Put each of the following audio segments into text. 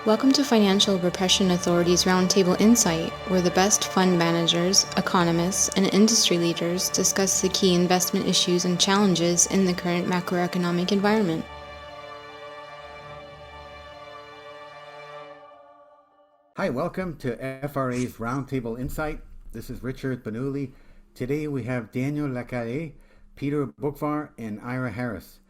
Welcome to Financial Repression Authority's Roundtable Insight, where the best fund managers, economists, and industry leaders discuss the key investment issues and challenges in the current macroeconomic environment. Hi, welcome to FRA's Roundtable Insight. This is Richard Benuli. Today we have Daniel Lacalle, Peter Boockvar, and Ira Harris.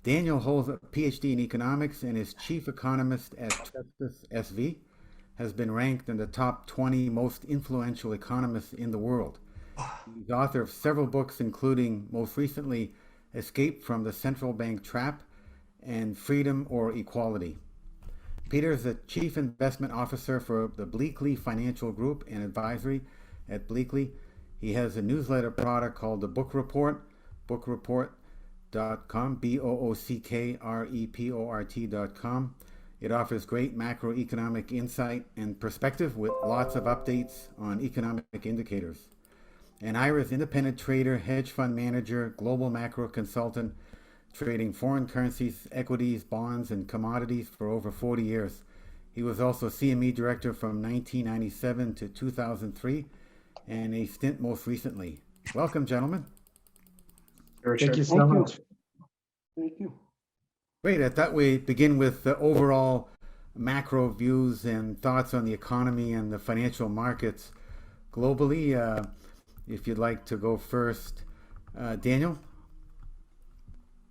Daniel holds a PhD in economics and is chief economist at Trespass SV, has been ranked in the top 20 most influential economists in the world. He's author of several books, including most recently Escape from the Central Bank Trap and Freedom or Equality. Peter is the chief investment officer for the Bleakley Financial Group and advisory at Bleakley. He has a newsletter product called the Book Report, bookreport.com, bookreport.com. It offers great macroeconomic insight and perspective with lots of updates on economic indicators. And Ira is independent trader, hedge fund manager, global macro consultant, trading foreign currencies, equities, bonds, and commodities for over 40 years. He was also CME director from 1997 to 2003, and a stint most recently. Welcome, gentlemen. Thank you so much. Thank you. Great. I thought we'd begin with the overall macro views and thoughts on the economy and the financial markets globally. If you'd like to go first, Daniel.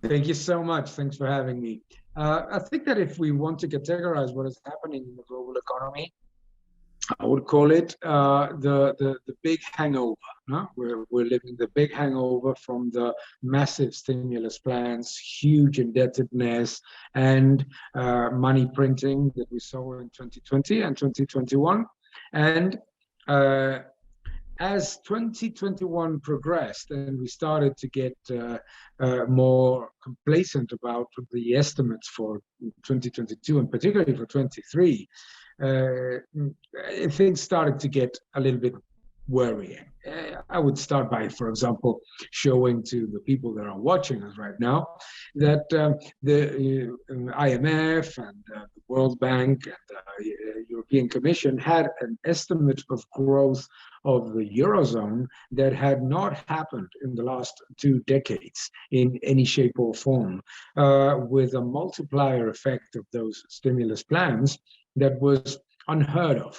Thank you so much. Thanks for having me. I think that if we want to categorize what is happening in the global economy, I would call it the big hangover. No? We're living the big hangover from the massive stimulus plans, huge indebtedness, and money printing that we saw in 2020 and 2021. And as 2021 progressed and we started to get more complacent about the estimates for 2022 and particularly for 23, things started to get a little bit worrying. I would start by, for example, showing to the people that are watching us right now that the IMF and the World Bank and the European Commission had an estimate of growth of the Eurozone that had not happened in the last 2 decades in any shape or form, with a multiplier effect of those stimulus plans that was unheard of.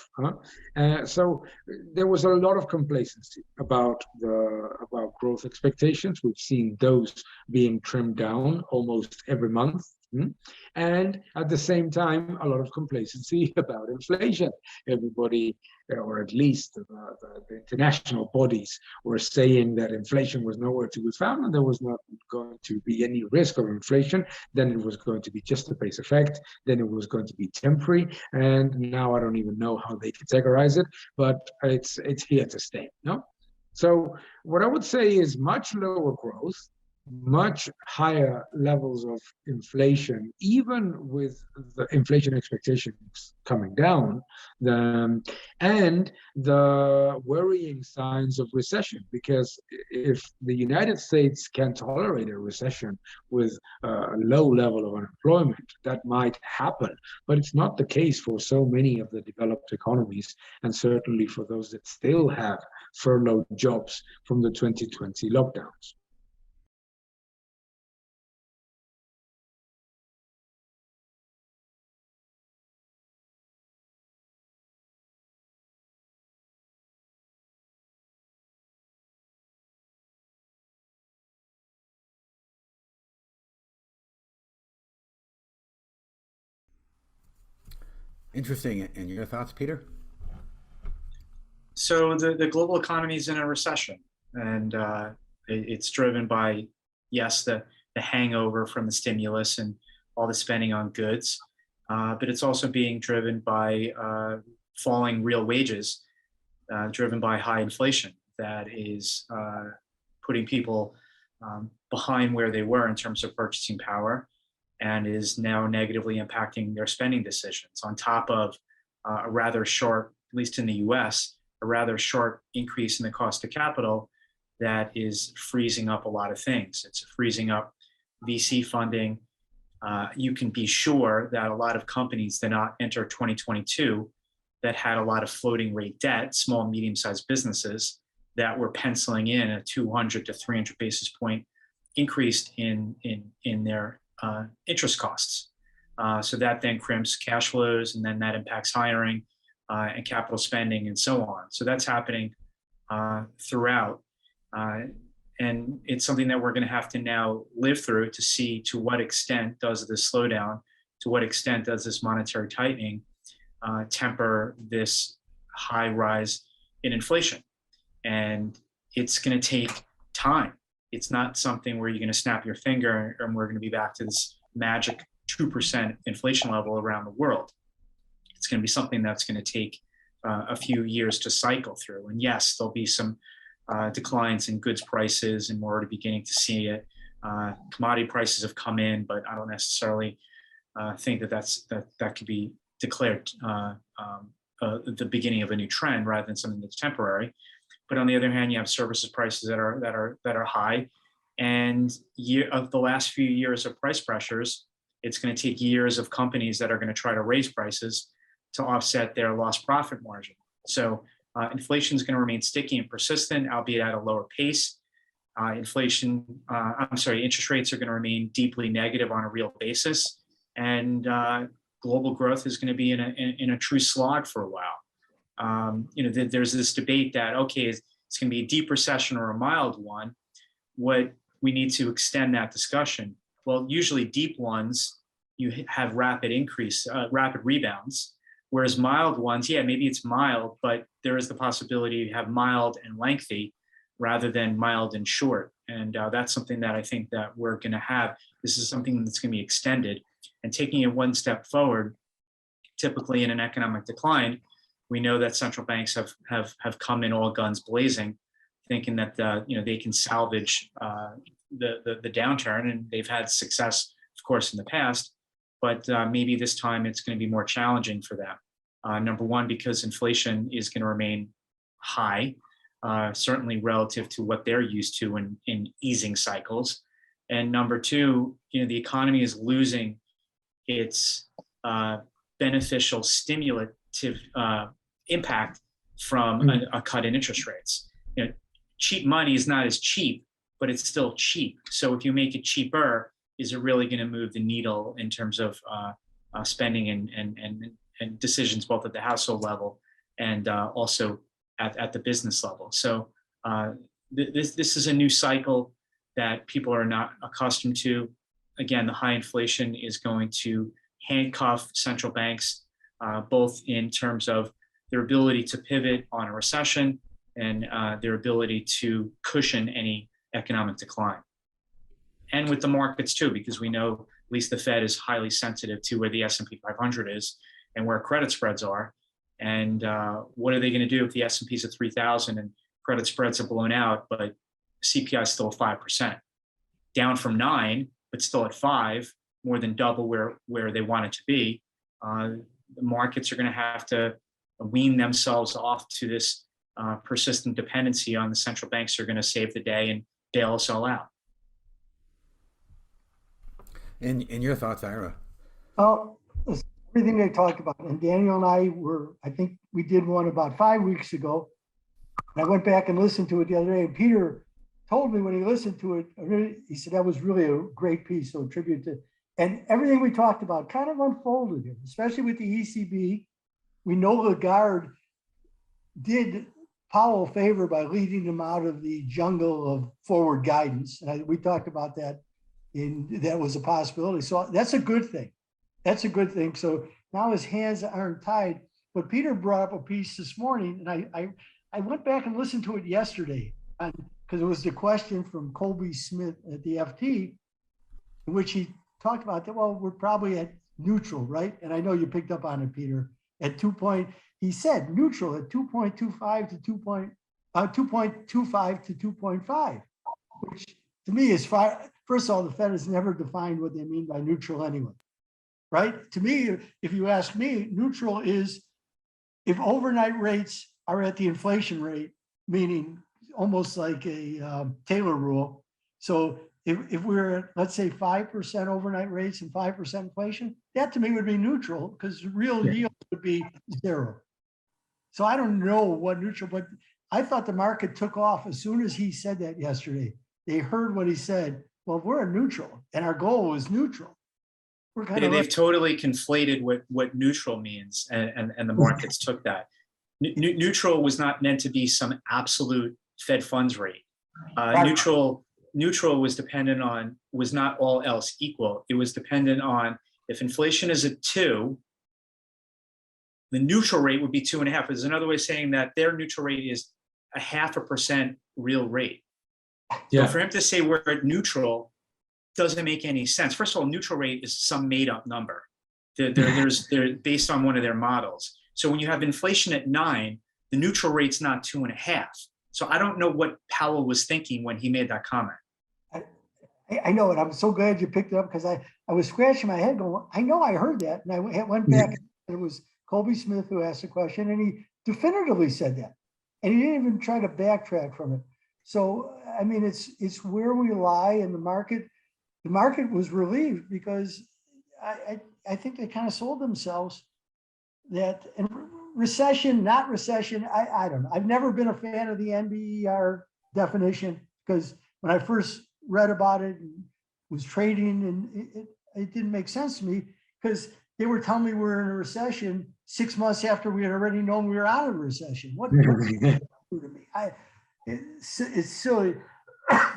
So there was a lot of complacency about growth expectations. We've seen those being trimmed down almost every month. And at the same time, a lot of complacency about inflation. Everybody, or at least the international bodies, were saying that inflation was nowhere to be found and there was not going to be any risk of inflation. Then it was going to be just a base effect. Then it was going to be temporary. And now I don't even know how they categorize it, but it's here to stay. No? So what I would say is much lower growth, much higher levels of inflation, even with the inflation expectations coming down, and the worrying signs of recession. Because if the United States can tolerate a recession with a low level of unemployment, that might happen. But it's not the case for so many of the developed economies, and certainly for those that still have furloughed jobs from the 2020 lockdowns. Interesting. And your thoughts, Peter? So the global economy is in a recession, and it's driven by, yes, the hangover from the stimulus and all the spending on goods, but it's also being driven by falling real wages, driven by high inflation that is putting people behind where they were in terms of purchasing power, and is now negatively impacting their spending decisions, on top of a rather short, at least in the US, a rather short increase in the cost of capital that is freezing up a lot of things. It's freezing up VC funding, you can be sure that a lot of companies did not enter 2022 that had a lot of floating rate debt, small, medium-sized businesses that were penciling in a 200 to 300 basis point increase in their interest costs. So that then crimps cash flows, and then that impacts hiring and capital spending and so on. So that's happening throughout. And it's something that we're going to have to now live through to see to what extent does this slowdown, to what extent does this monetary tightening temper this high rise in inflation. And it's going to take time. It's not something where you're going to snap your finger and we're going to be back to this magic 2% inflation level around the world. It's going to be something that's going to take a few years to cycle through. And yes, there'll be some declines in goods prices, and we're already beginning to see it. Commodity prices have come in, but I don't necessarily think that could be declared the beginning of a new trend rather than something that's temporary. But on the other hand, you have services prices that are high, and of the last few years of price pressures, it's going to take years of companies that are going to try to raise prices to offset their lost profit margin. So inflation is going to remain sticky and persistent, albeit at a lower pace. Interest rates are going to remain deeply negative on a real basis, and global growth is going to be in a true slog for a while. There's this debate that, okay, it's going to be a deep recession or a mild one. What we need to extend that discussion. Well, usually deep ones, you have rapid rebounds, whereas mild ones, yeah, maybe it's mild, but there is the possibility you have mild and lengthy rather than mild and short. And that's something that I think that we're going to have. This is something that's going to be extended. And taking it one step forward, typically in an economic decline, we know that central banks have come in all guns blazing, thinking that they can salvage the downturn, and they've had success, of course, in the past. But maybe this time it's going to be more challenging for them. Number one, because inflation is going to remain high, certainly relative to what they're used to in easing cycles. And number two, the economy is losing its beneficial stimulative impact from a cut in interest rates. Cheap money is not as cheap, but it's still cheap. So if you make it cheaper, is it really going to move the needle in terms of spending and decisions both at the household level and also at the business level? So this is a new cycle that people are not accustomed to. Again, the high inflation is going to handcuff central banks, both in terms of their ability to pivot on a recession and their ability to cushion any economic decline. And with the markets too, because we know at least the Fed is highly sensitive to where the S&P 500 is and where credit spreads are. And what are they going to do if the S&P is at 3,000 and credit spreads are blown out, but CPI is still at 5%, down from 9, but still at 5, more than double where they want it to be? The markets are going to have to wean themselves off to this persistent dependency on the central banks are going to save the day and bail us all out. And your thoughts, Ira? Well, everything they talked about, and Daniel and I think we did one about 5 weeks ago, and I went back and listened to it the other day, and Peter told me when he listened to it, he said that was really a great piece, so a tribute to, and everything we talked about kind of unfolded here, especially with the ECB. We know Lagarde did Powell a favor by leading them out of the jungle of forward guidance, and we talked about that. That was a possibility. So that's a good thing. That's a good thing. So now his hands aren't tied. But Peter brought up a piece this morning, and I went back and listened to it yesterday, because it was the question from Colby Smith at the FT, in which he talked about that. Well, we're probably at neutral, right? And I know you picked up on it, Peter. At 2 point, he said neutral at 2.25 to 2.25 to 2.5, which to me is far. First of all, the Fed has never defined what they mean by neutral anyway, right? To me, if you ask me, neutral is if overnight rates are at the inflation rate, meaning almost like a Taylor rule. So if we're at, let's say, 5% overnight rates and 5% inflation, that to me would be neutral because real yield would be zero. So I don't know what neutral, but I thought the market took off as soon as he said that yesterday. They heard what he said. Well, we're a neutral and our goal is neutral. We're kind of They've totally conflated what neutral means, and the markets took that. Neutral was not meant to be some absolute Fed funds rate. Neutral was dependent on, was not all else equal. It was dependent on, if inflation is at 2, the neutral rate would be 2.5. There's another way of saying that their neutral rate is 0.5% real rate. So for him to say we're at neutral doesn't make any sense. First of all, neutral rate is some made up number. They're based on one of their models. So when you have inflation at 9, the neutral rate's not 2.5. So I don't know what Powell was thinking when he made that comment. I know it. I'm so glad you picked it up because I was scratching my head going, I know I heard that. And I went back and it was Colby Smith who asked the question and he definitively said that. And he didn't even try to backtrack from it. So, I mean, it's where we lie in the market. The market was relieved because I think they kind of sold themselves that in recession, not recession. I don't know. I've never been a fan of the NBER definition because when I first read about it and was trading and it didn't make sense to me because they were telling me we're in a recession 6 months after we had already known we were out of a recession. What does that do to me? It's silly,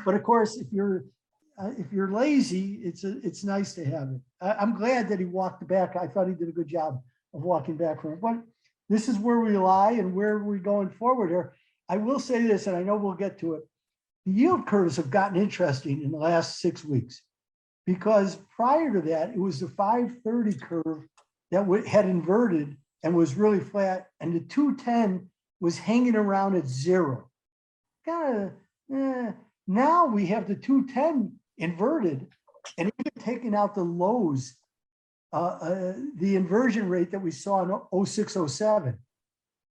but of course, if you're lazy, it's nice to have it. I'm glad that he walked back. I thought he did a good job of walking back from it. But this is where we lie and where we're going forward here. I will say this, and I know we'll get to it. The yield curves have gotten interesting in the last 6 weeks because prior to that, it was the 530 curve that had inverted and was really flat, and the 210 was hanging around at 0. Now we have the 210 inverted and even taking out the lows, the inversion rate that we saw in 06, 07,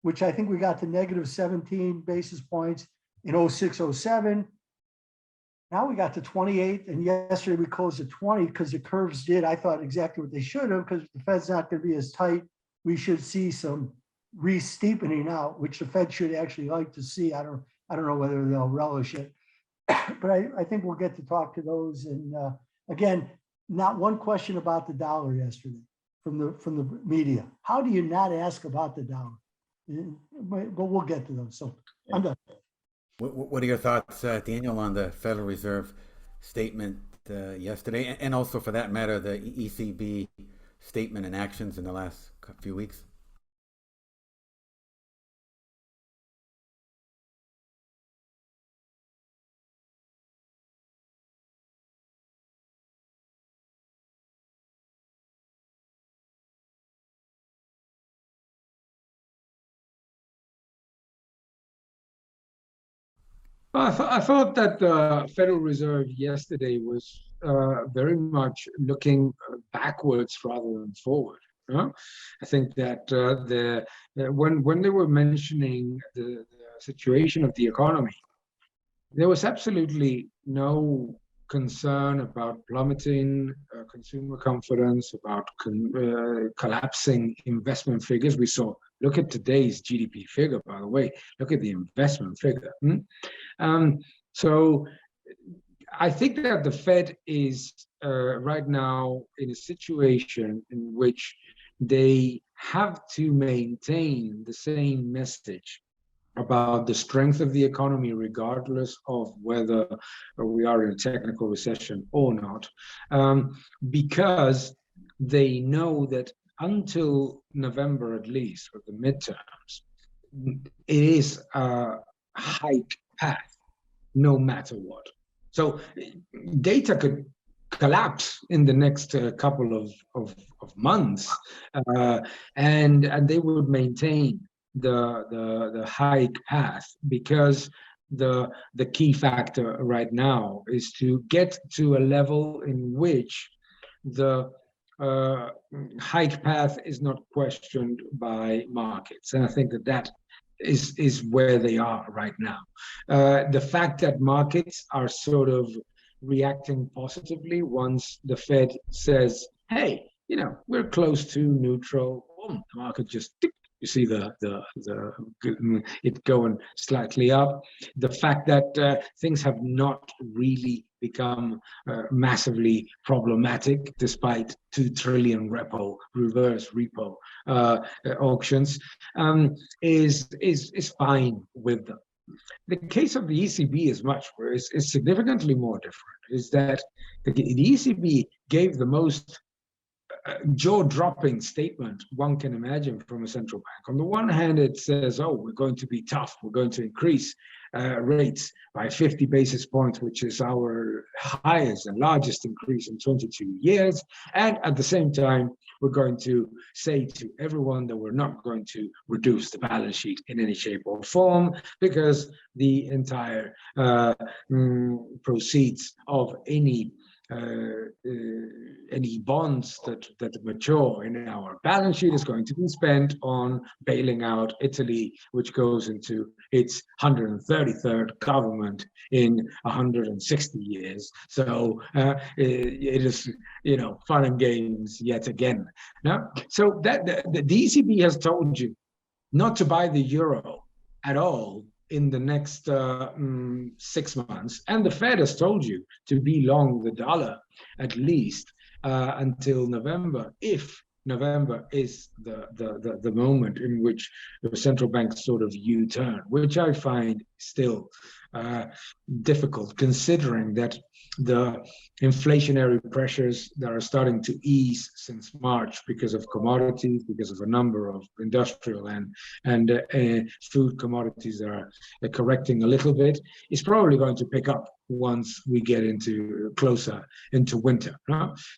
which I think we got to negative 17 basis points in 06, 07. Now we got to 28, and yesterday we closed at 20 because the curves did, I thought, exactly what they should have because the Fed's not going to be as tight. We should see some re-steepening out, which the Fed should actually like to see. I don't know whether they'll relish it, but I think we'll get to talk to those. And again, not one question about the dollar yesterday from the media. How do you not ask about the dollar? But we'll get to those. So I'm done. What are your thoughts, Daniel, on the Federal Reserve statement yesterday, and also, for that matter, the ECB statement and actions in the last few weeks? I thought that the Federal Reserve yesterday was very much looking backwards rather than forward. I think that when they were mentioning the situation of the economy, there was absolutely no concern about plummeting consumer confidence, about collapsing investment figures. We saw, look at today's GDP figure, by the way, look at the investment figure. So I think that the Fed is right now in a situation in which they have to maintain the same message about the strength of the economy, regardless of whether we are in a technical recession or not, because they know that until November, at least, or the midterms, it is a hike path, no matter what. So data could collapse in the next couple of months, and they would maintain the hike path, because the key factor right now is to get to a level in which the hike path is not questioned by markets. And I think that is where they are right now. The fact that markets are sort of reacting positively once the Fed says, hey, we're close to neutral. Boom, the market just tick, you see it going slightly up. The fact that things have not really become massively problematic despite 2 trillion reverse repo auctions is fine with them. The case of the ECB is much worse, is significantly more different, is that the ECB gave the most jaw-dropping statement one can imagine from a central bank. On the one hand, it says, oh, we're going to be tough, we're going to increase rates by 50 basis points, which is our highest and largest increase in 22 years. And at the same time, we're going to say to everyone that we're not going to reduce the balance sheet in any shape or form, because the entire proceeds of any bonds that mature in our balance sheet is going to be spent on bailing out Italy, which goes into its 133rd government in 160 years. So it is, fun and games yet again. Now, so that the ECB has told you not to buy the euro at all in the next 6 months, and the Fed has told you to be long the dollar at least until November, if November is the moment in which the central bank sort of U-turn, which I find still difficult, considering that the inflationary pressures that are starting to ease since March because of commodities, because of a number of industrial and food commodities that are correcting a little bit, is probably going to pick up once we get closer into winter.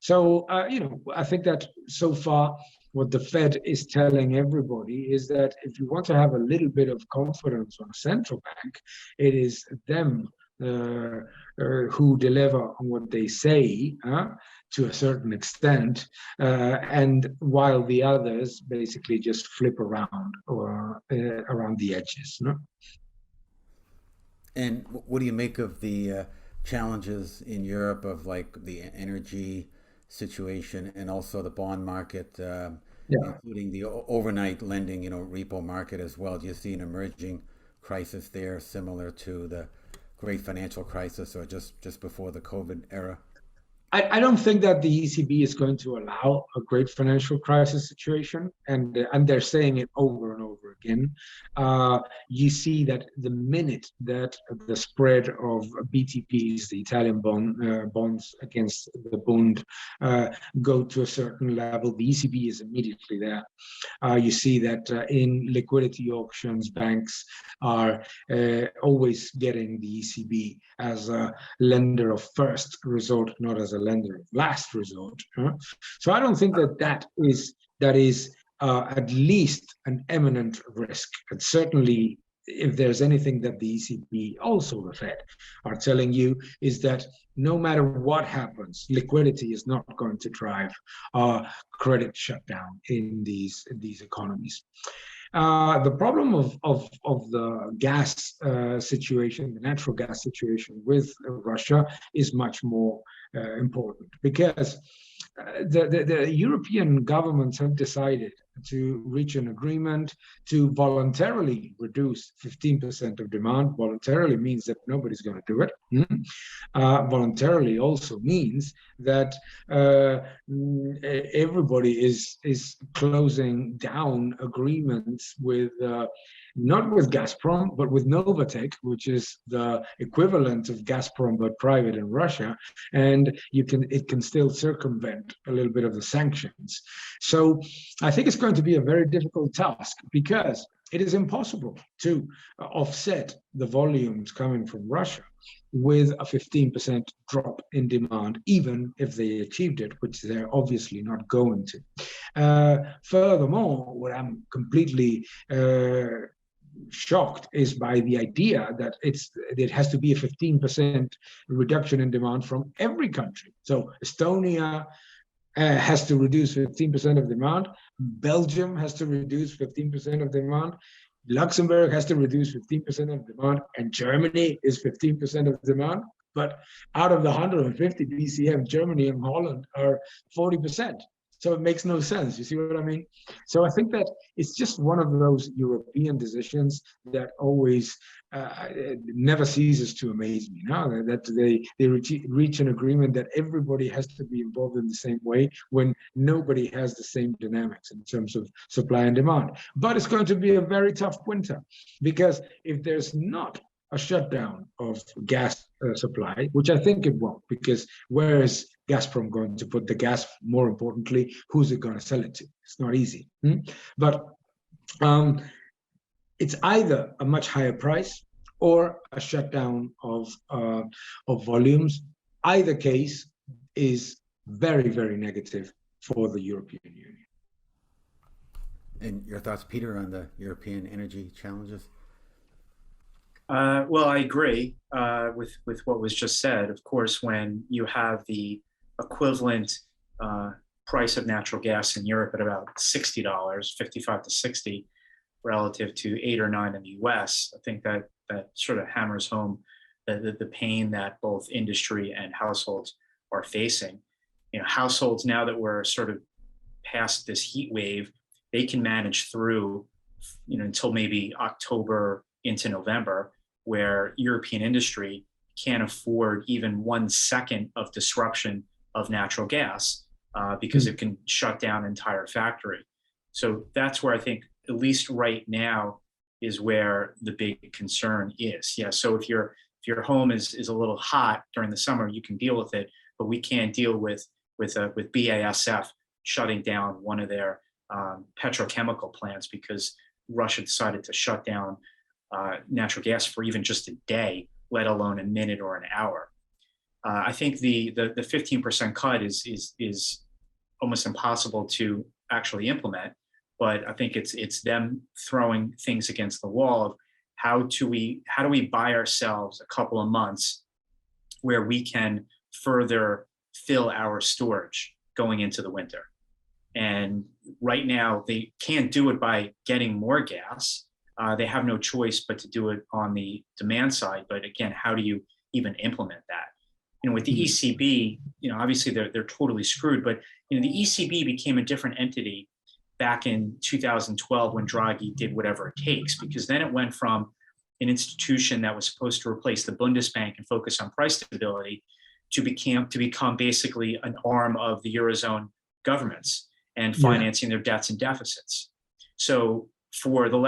So, I think that so far, what the Fed is telling everybody is that if you want to have a little bit of confidence on a central bank, it is them who deliver on what they say to a certain extent, and while the others basically just flip around or around the edges. And what do you make of the challenges in Europe of like the energy situation and also the bond market, including the overnight lending, repo market as well? Do you see an emerging crisis there similar to the great financial crisis or just before the COVID era? I don't think that the ECB is going to allow a great financial crisis situation, and they're saying it over and over again. You see that the minute that the spread of BTPs, the Italian bonds against the Bund, go to a certain level, the ECB is immediately there. You see that in liquidity auctions, banks are always getting the ECB as a lender of first resort, not as a lender of last resort. So I don't think that is at least an imminent risk. And certainly, if there's anything that the ECB, also the Fed, are telling you, is that no matter what happens, liquidity is not going to drive credit shutdown in these economies. The problem of the gas situation, the natural gas situation with Russia, is much more important, because the European governments have decided to reach an agreement to voluntarily reduce 15% of demand. Voluntarily means that nobody's going to do it. Voluntarily also means that everybody is closing down agreements with not with Gazprom, but with Novatek, which is the equivalent of Gazprom but private in Russia, and it can still circumvent a little bit of the sanctions. So I think it's going to be a very difficult task, because it is impossible to offset the volumes coming from Russia with a 15% drop in demand, even if they achieved it, which they're obviously not going to. Furthermore, what I'm completely shocked is by the idea that it has to be a 15% reduction in demand from every country. So Estonia has to reduce 15% of demand. Belgium has to reduce 15% of demand. Luxembourg has to reduce 15% of demand, and Germany is 15% of demand. but out of the 150 BCM, Germany and Holland are 40%. So it makes no sense. You see what I mean? So I think that it's just one of those European decisions that always never ceases to amaze me. Now that they reach an agreement that everybody has to be involved in the same way when nobody has the same dynamics in terms of supply and demand. But it's going to be a very tough winter, because if there's not a shutdown of gas supply, which I think it won't, because where is Gazprom going to put the gas? More importantly, who's it going to sell it to? It's not easy. But it's either a much higher price or a shutdown of volumes. Either case is very, very negative for the European Union. And your thoughts, Peter, on the European energy challenges? Well, I agree with what was just said. Of course, when you have the equivalent price of natural gas in Europe at about $60, 55 to 60, relative to 8 or 9 in the US, I think that sort of hammers home the pain that both industry and households are facing. You know, households, now that we're sort of past this heat wave, they can manage through, until maybe October into November, where European industry can't afford even 1 second of disruption of natural gas because it can shut down an entire factory. So that's where I think, at least right now, is where the big concern is. Yeah. So if your home is a little hot during the summer, you can deal with it, but we can't deal with BASF shutting down one of their petrochemical plants because Russia decided to shut down natural gas for even just a day, let alone a minute or an hour. I think the 15% cut is almost impossible to actually implement, but I think it's them throwing things against the wall of how do we buy ourselves a couple of months where we can further fill our storage going into the winter. And right now they can't do it by getting more gas. They have no choice but to do it on the demand side. But again, how do you even implement that? With the ECB, obviously they're totally screwed, but the ECB became a different entity back in 2012 when Draghi did whatever it takes, because then it went from an institution that was supposed to replace the Bundesbank and focus on price stability to become basically an arm of the Eurozone governments and financing their debts and deficits. So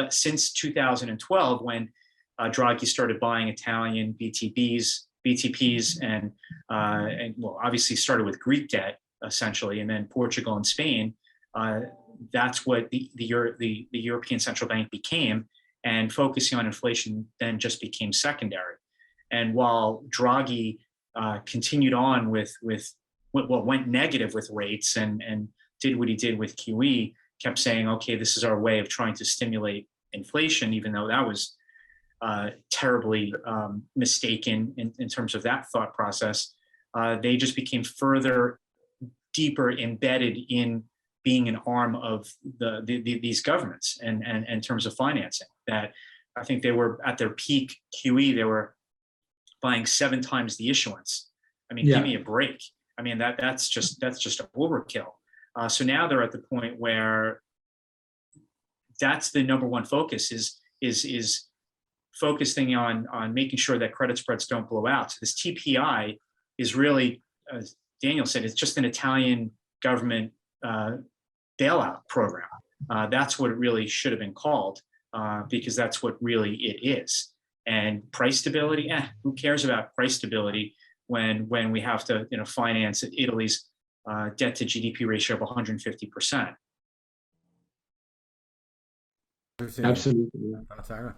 since 2012, when Draghi started buying Italian BTPs and obviously started with Greek debt essentially, and then Portugal and Spain. That's what the European Central Bank became, and focusing on inflation then just became secondary. And while Draghi continued on with what went negative with rates and did what he did with QE, kept saying, okay, this is our way of trying to stimulate inflation, even though that was terribly mistaken in terms of that thought process. They just became deeper embedded in being an arm of these governments and in terms of financing. That I think they were at their peak QE, they were buying 7 times the issuance. I mean, give me a break. I mean, that's just a overkill. So now they're at the point where that's the number one focus is focusing on making sure that credit spreads don't blow out. So this TPI is really, as Daniel said, it's just an Italian government bailout program. That's what it really should have been called, because that's what really it is. And price stability, who cares about price stability when we have to finance Italy's debt to GDP ratio of 150%. Absolutely. Ira?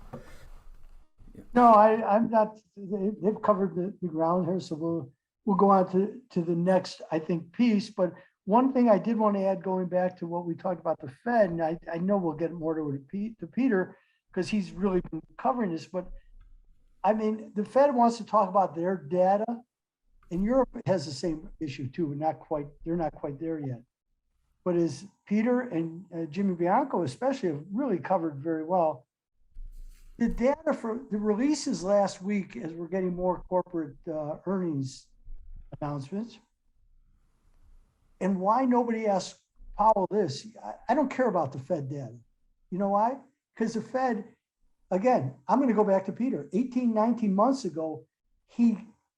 No, I'm not. They've covered the ground here, so we'll go on to the next, I think, piece. But one thing I did want to add, going back to what we talked about the Fed, and I know we'll get more to Peter because he's really been covering this. But I mean, the Fed wants to talk about their data, and Europe has the same issue too. They're not quite there yet. But as Peter and Jimmy Bianco especially have really covered very well, The data for the releases last week, as we're getting more corporate earnings announcements, and why nobody asked Powell this. I don't care about the Fed data. You know why? Because the Fed, again, I'm going to go back to Peter. 18, 19 months ago,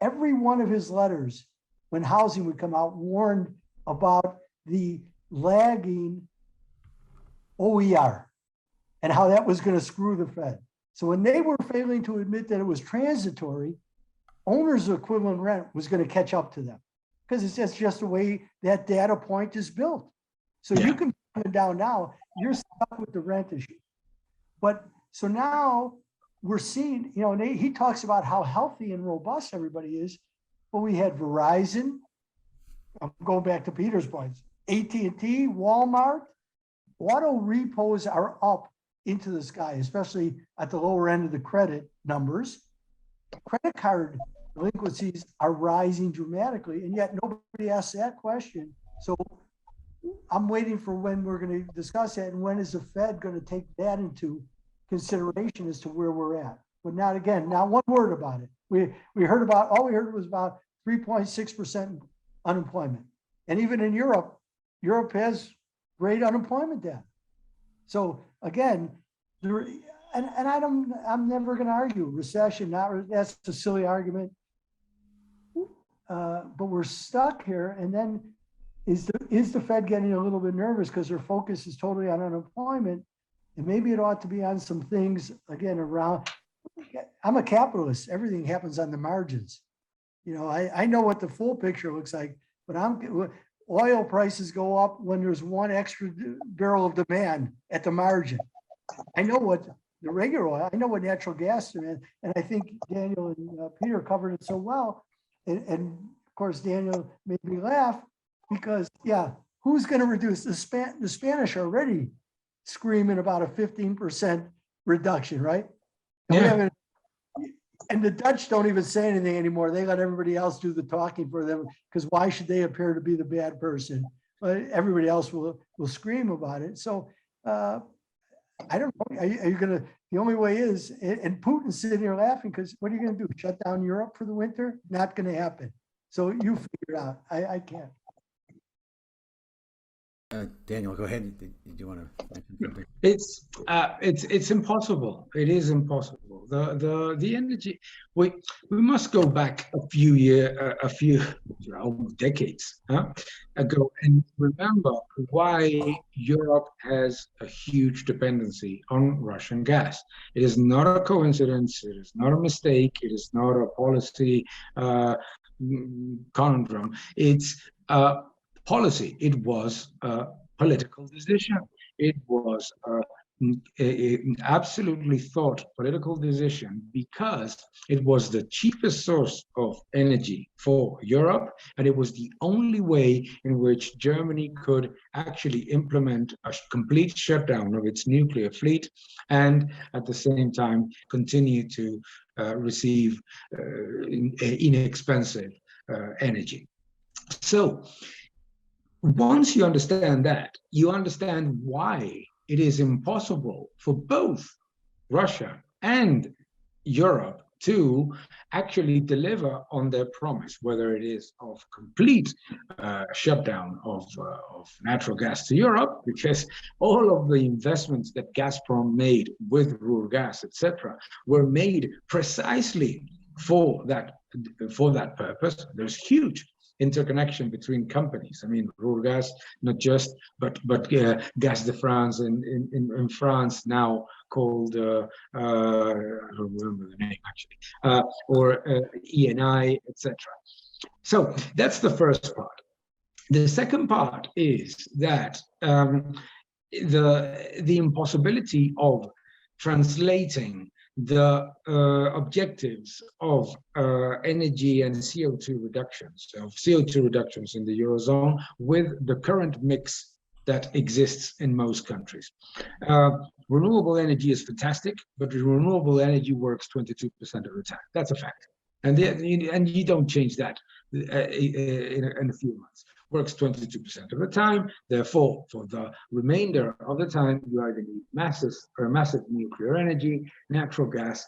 every one of his letters, when housing would come out, warned about the lagging OER and how that was going to screw the Fed. So when they were failing to admit that it was transitory, owner's equivalent rent was going to catch up to them, because it's just the way that data point is built. So you can come down now, you're stuck with the rent issue. But so now we're seeing, and he talks about how healthy and robust everybody is. But we had Verizon, I'm going back to Peter's points, AT&T, Walmart, auto repos are up into the sky, especially at the lower end of the credit numbers. Credit card delinquencies are rising dramatically, and yet nobody asks that question. So I'm waiting for when we're going to discuss that, and when is the Fed going to take that into consideration as to where we're at. But not one word about it. We heard about, all we heard was about 3.6% unemployment. And even in Europe has great unemployment data. So again, I'm never going to argue recession, that's a silly argument. But we're stuck here. And then is the Fed getting a little bit nervous because their focus is totally on unemployment? And maybe it ought to be on some things, again, around, I'm a capitalist. Everything happens on the margins. I know what the full picture looks like, but oil prices go up when there's one extra barrel of demand at the margin. I know what the regular oil, I know what natural gas demand, and I think Daniel and Peter covered it so well. And of course, Daniel made me laugh because, who's going to reduce the Spanish are already screaming about a 15% reduction, right? And the Dutch don't even say anything anymore. They let everybody else do the talking for them, because why should they appear to be the bad person? But everybody else will scream about it. So I don't know. Are you going to, the only way is, and Putin's sitting here laughing because what are you going to do? Shut down Europe for the winter? Not going to happen. So you figure it out. I can't. Daniel, go ahead. Did you want to mention something? It's impossible. It is impossible. The energy, we must go back a few decades ago and remember why Europe has a huge dependency on Russian gas. It is not a coincidence. It is not a mistake. It is not a policy conundrum. It's policy. It was a political decision. It was an absolutely thought political decision because it was the cheapest source of energy for Europe, and it was the only way in which Germany could actually implement a complete shutdown of its nuclear fleet and at the same time continue to receive inexpensive energy. So once you understand that, you understand why it is impossible for both Russia and Europe to actually deliver on their promise, whether it is of complete shutdown of natural gas to Europe, because all of the investments that Gazprom made with Ruhrgas, etc., were made precisely for that purpose. There's huge interconnection between companies. I mean, Ruhrgas, not just, but Gas de France in France, now called, I don't remember the name actually, or ENI, etc. So that's the first part. The second part is that the impossibility of translating the objectives of energy and CO2 reductions, in the Eurozone with the current mix that exists in most countries. Renewable energy is fantastic, but renewable energy works 22% of the time. That's a fact. And you don't change that in a few months. works 22% of the time. Therefore, for the remainder of the time, you either need massive nuclear energy, natural gas,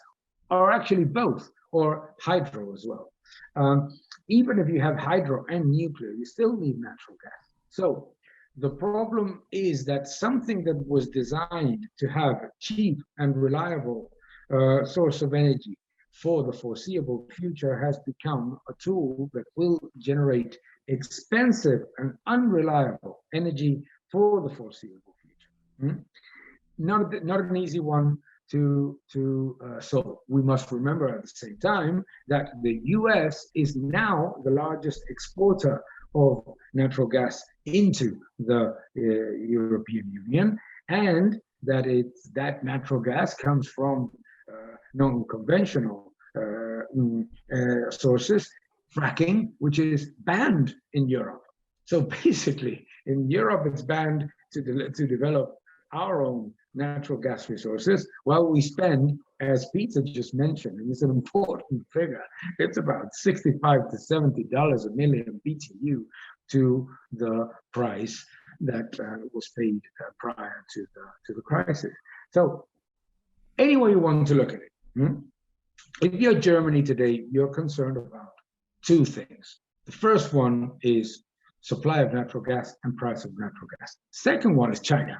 or actually both, or hydro as well. Even if you have hydro and nuclear, you still need natural gas. So the problem is that something that was designed to have a cheap and reliable source of energy for the foreseeable future has become a tool that will generate expensive and unreliable energy for the foreseeable future. Not an easy one to solve. We must remember at the same time that the US is now the largest exporter of natural gas into the European Union, and that natural gas comes from non-conventional sources, fracking, which is banned in Europe. So basically, in Europe, it's banned to develop our own natural gas resources, while we spend, as Peter just mentioned, and it's an important figure, it's about $65 to $70 a million BTU to the price that was paid prior to the crisis. So any way you want to look at it, if you're Germany today, you're concerned about two things. The first one is supply of natural gas and price of natural gas. Second one is China.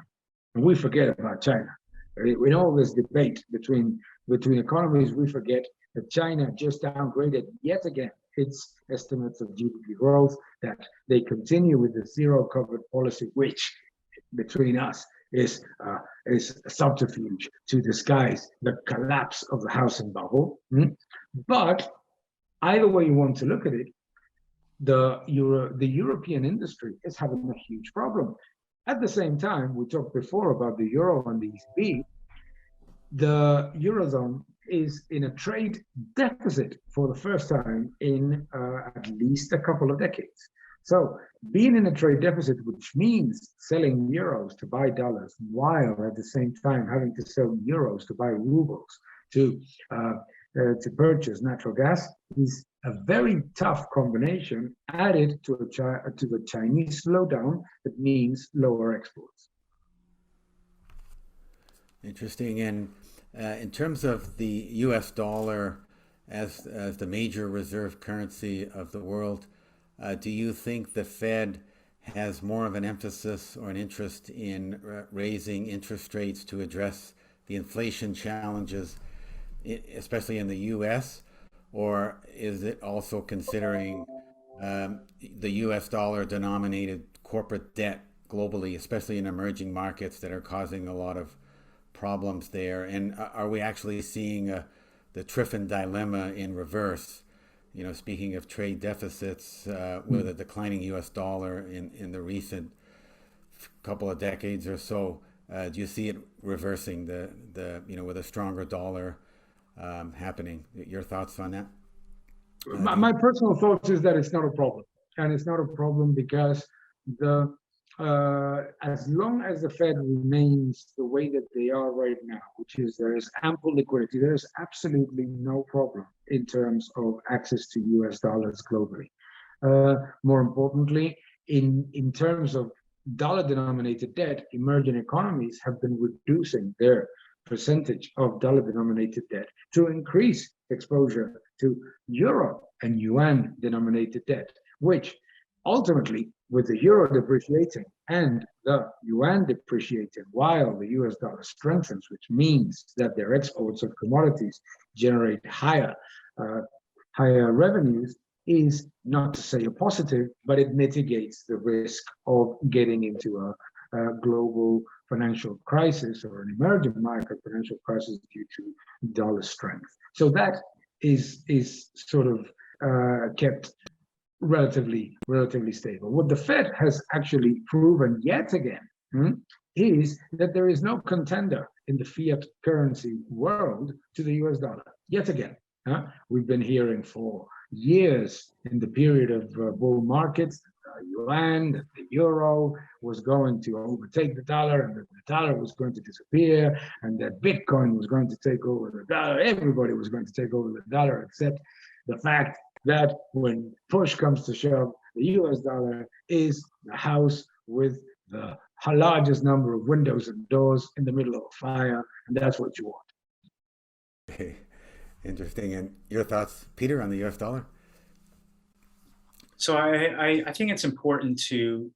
And we forget about China. In all this debate between economies, we forget that China just downgraded yet again its estimates of GDP growth, that they continue with the zero COVID policy, which between us is a subterfuge to disguise the collapse of the housing bubble. But either way you want to look at it, the European industry is having a huge problem. At the same time, we talked before about the euro and the ECB. The Eurozone is in a trade deficit for the first time in at least a couple of decades. So being in a trade deficit, which means selling euros to buy dollars, while at the same time having to sell euros to buy rubles to purchase natural gas, is a very tough combination, added to the Chinese slowdown that means lower exports. Interesting. And in terms of the U.S. dollar as the major reserve currency of the world, do you think the Fed has more of an emphasis or an interest in raising interest rates to address the inflation challenges, especially in the U.S., or is it also considering the U.S. dollar denominated corporate debt globally, especially in emerging markets that are causing a lot of problems there? And are we actually seeing the Triffin dilemma in reverse? You know, speaking of trade deficits, with a declining U.S. dollar in the recent couple of decades or so, do you see it reversing with a stronger dollar happening? Your thoughts on that? My personal thoughts is that it's not a problem, and it's not a problem because as long as the Fed remains the way that they are right now, which is there is ample liquidity, there is absolutely no problem in terms of access to U.S. dollars globally. More importantly, in terms of dollar-denominated debt, emerging economies have been reducing their percentage of dollar-denominated debt to increase exposure to euro and yuan-denominated debt, which ultimately, with the euro depreciating and the yuan depreciating while the US dollar strengthens, which means that their exports of commodities generate higher revenues, is not to say a positive, but it mitigates the risk of getting into a global financial crisis or an emerging market financial crisis due to dollar strength. So that is sort of kept relatively stable. What the Fed has actually proven yet again is that there is no contender in the fiat currency world to the US dollar. Yet again, we've been hearing for years in the period of bull markets, the yuan, the euro was going to overtake the dollar, and that the dollar was going to disappear, and that Bitcoin was going to take over the dollar. Everybody was going to take over the dollar, except the fact that when push comes to shove, The US dollar is the house with the largest number of windows and doors in the middle of a fire, and that's what you want. Okay. Interesting. And your thoughts, Peter, on the US dollar? So I think it's important to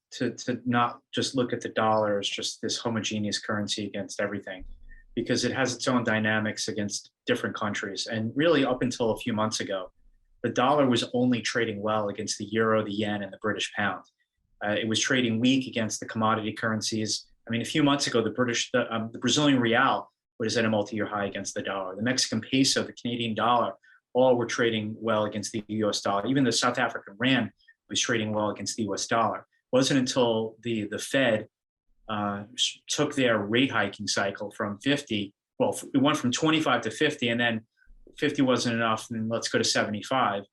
not just look at the dollar as just this homogeneous currency against everything, because it has its own dynamics against different countries. And really, up until a few months ago, the dollar was only trading well against the euro, the yen, and the British pound. It was trading weak against the commodity currencies. I mean, a few months ago, the Brazilian real was at a multi-year high against the dollar. The Mexican peso, the Canadian dollar, all were trading well against the US dollar. Even the South African rand was trading well against the US dollar. It wasn't until the Fed took their rate hiking cycle from 50, well, it went from 25 to 50, and then 50 wasn't enough, and let's go to 75.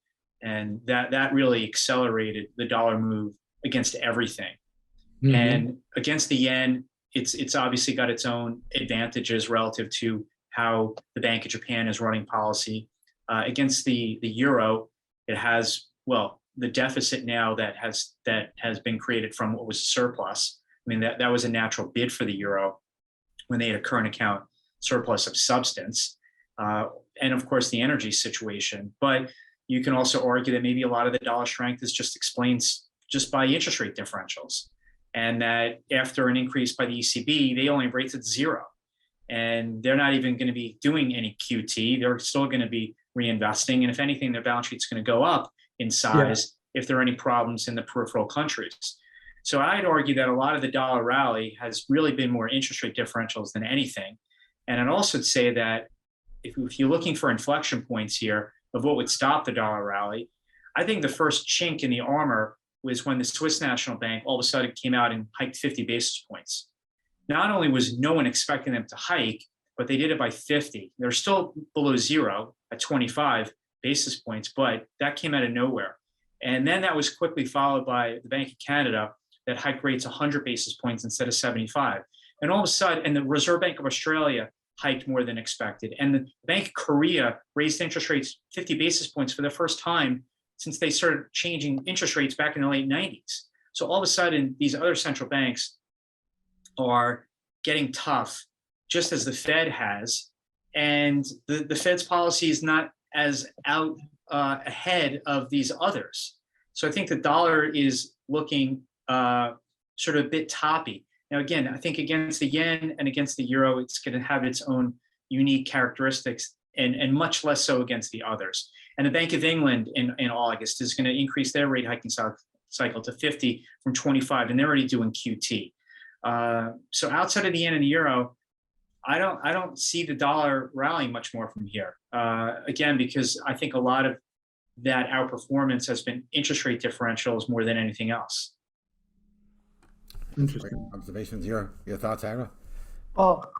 And that really accelerated the dollar move against everything. Mm-hmm. And against the yen, it's obviously got its own advantages relative to how the Bank of Japan is running policy. Against the euro, it has, well, the deficit now that has been created from what was surplus. I mean, that was a natural bid for the euro when they had a current account surplus of substance. And of course, the energy situation. But you can also argue that maybe a lot of the dollar strength is just explains just by interest rate differentials. And that after an increase by the ECB, they only rated zero. And they're not even going to be doing any QT. They're still going to be reinvesting. And if anything, their balance sheet's going to go up in size if there are any problems in the peripheral countries. So I'd argue that a lot of the dollar rally has really been more interest rate differentials than anything. And I'd also say that if you're looking for inflection points here of what would stop the dollar rally, I think the first chink in the armor was when the Swiss National Bank all of a sudden came out and hiked 50 basis points. Not only was no one expecting them to hike, but they did it by 50. They're still below zero at 25 basis points, but that came out of nowhere. And then that was quickly followed by the Bank of Canada that hiked rates 100 basis points instead of 75. And all of a sudden, and the Reserve Bank of Australia hiked more than expected. And the Bank of Korea raised interest rates 50 basis points for the first time since they started changing interest rates back in the late 90s. So all of a sudden, these other central banks are getting tough, just as the Fed has. And the Fed's policy is not as out ahead of these others. So I think the dollar is looking sort of a bit toppy. Now, again, I think against the yen and against the euro, it's going to have its own unique characteristics and much less so against the others. And the Bank of England in August is going to increase their rate hiking cycle to 50 from 25, and they're already doing QT. So outside of the yen and the euro, I don't see the dollar rallying much more from here. Again, because I think a lot of that outperformance has been interest rate differentials more than anything else. Interesting. Great observations. Your thoughts, Ira? Well,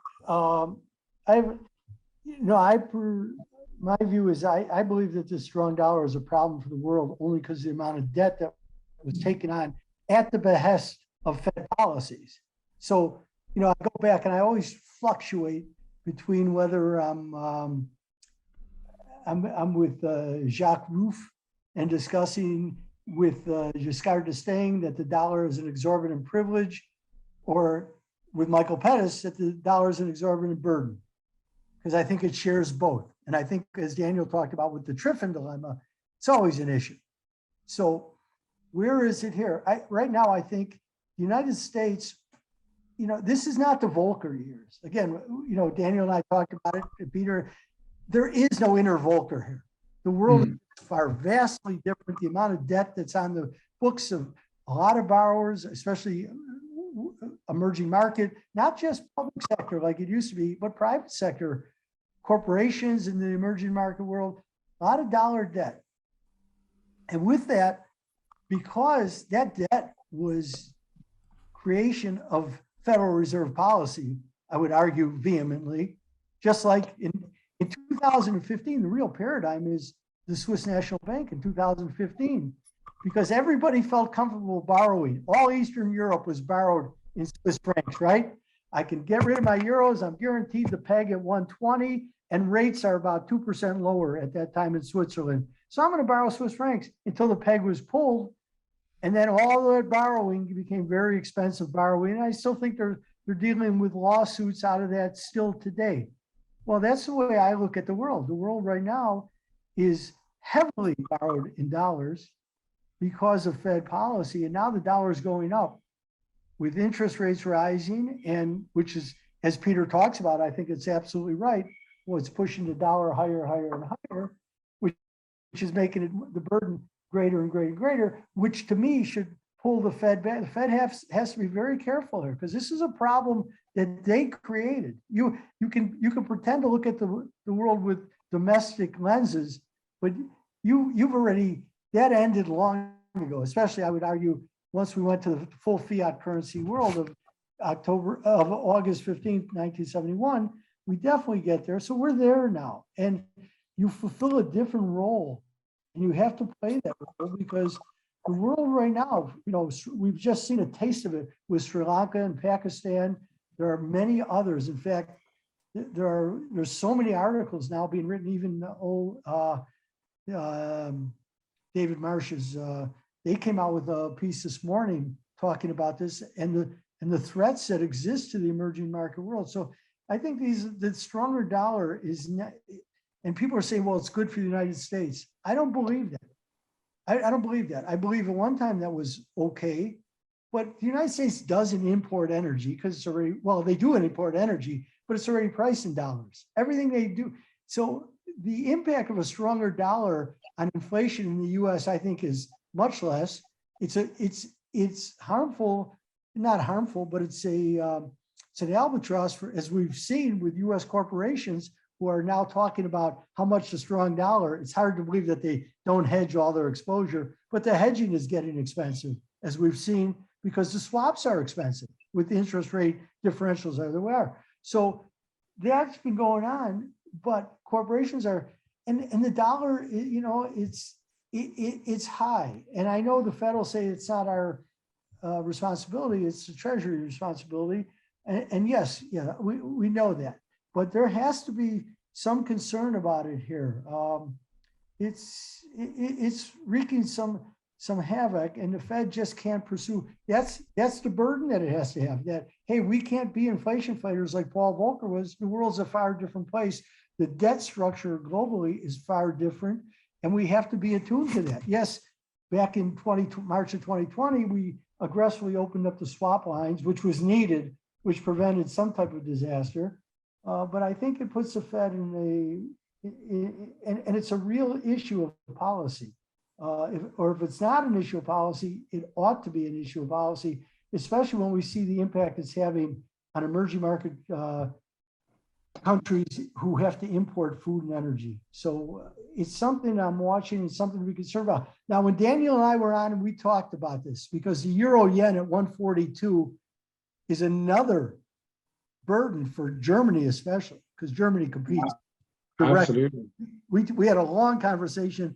my view is I believe that the strong dollar is a problem for the world only because the amount of debt that was taken on at the behest of Fed policies. So, I go back and I always fluctuate between whether I'm with Jacques Rueff and discussing with Giscard d'Estaing that the dollar is an exorbitant privilege, or with Michael Pettis that the dollar is an exorbitant burden, because I think it shares both. And I think, as Daniel talked about with the Triffin dilemma, it's always an issue. So where is it here? Right now, I think the United States, this is not the Volcker years. Again, Daniel and I talked about it, Peter. There is no inner Volcker here. The world are vastly different. The amount of debt that's on the books of a lot of borrowers, especially emerging market, not just public sector like it used to be, but private sector, corporations in the emerging market world, a lot of dollar debt. And with that, because that debt was creation of Federal Reserve policy, I would argue vehemently, just like in 2015, the real paradigm is the Swiss National Bank in 2015, because everybody felt comfortable borrowing. All Eastern Europe was borrowed in Swiss francs, right? I can get rid of my euros. I'm guaranteed the peg at 120, and rates are about 2% lower at that time in Switzerland. So I'm going to borrow Swiss francs until the peg was pulled, And then all that borrowing became very expensive borrowing. And I still think they're dealing with lawsuits out of that still today. Well, that's the way I look at the world. The world right now is heavily borrowed in dollars because of Fed policy. And now the dollar is going up with interest rates rising, and which is, as Peter talks about, I think it's absolutely right. Well, it's pushing the dollar higher, higher, and higher, which is making it the burden greater and greater and greater, which to me should pull the Fed back. The Fed has to be very careful here, because this is a problem that they created. You can pretend to look at the world with domestic lenses, but you've already, that ended long ago. Especially, I would argue, once we went to the full fiat currency world of August 15th, 1971, we definitely get there. So we're there now, and you fulfill a different role, and you have to play that role, because the world right now, we've just seen a taste of it with Sri Lanka and Pakistan. There are many others. In fact, there's so many articles now being written. Even David Marsh's, they came out with a piece this morning talking about this and the threats that exist to the emerging market world. So I think the stronger dollar is not, and people are saying, well, it's good for the United States. I don't believe that. I don't believe that. I believe at one time that was okay, but the United States doesn't import energy because it's already, well, they do import energy, but it's already priced in dollars. Everything they do. So the impact of a stronger dollar on inflation in the US, I think, is much less. It's harmful, not harmful, but it's an albatross for, as we've seen with US corporations who are now talking about how much the strong dollar. It's hard to believe that they don't hedge all their exposure, but the hedging is getting expensive, as we've seen, because the swaps are expensive with the interest rate differentials are the way are. So that's been going on, but corporations are, and the dollar, it's high. And I know the Fed will say it's not our responsibility, it's the Treasury responsibility. And yes, yeah, we know that. But there has to be some concern about it here. It's wreaking some havoc, and the Fed just can't pursue. That's the burden that it has to have. That, hey, we can't be inflation fighters like Paul Volcker was. The world's a far different place. The debt structure globally is far different, and we have to be attuned to that. Yes, back in March of 2020, we aggressively opened up the swap lines, which was needed, which prevented some type of disaster. But I think it puts the Fed in and it's a real issue of policy. If it's not an issue of policy, it ought to be an issue of policy, especially when we see the impact it's having on emerging market countries who have to import food and energy. So it's something I'm watching, and something to be concerned about. Now, when Daniel and I were on, and we talked about this, because the euro yen at 142 is another burden for Germany, especially because Germany competes directly. Absolutely. We had a long conversation.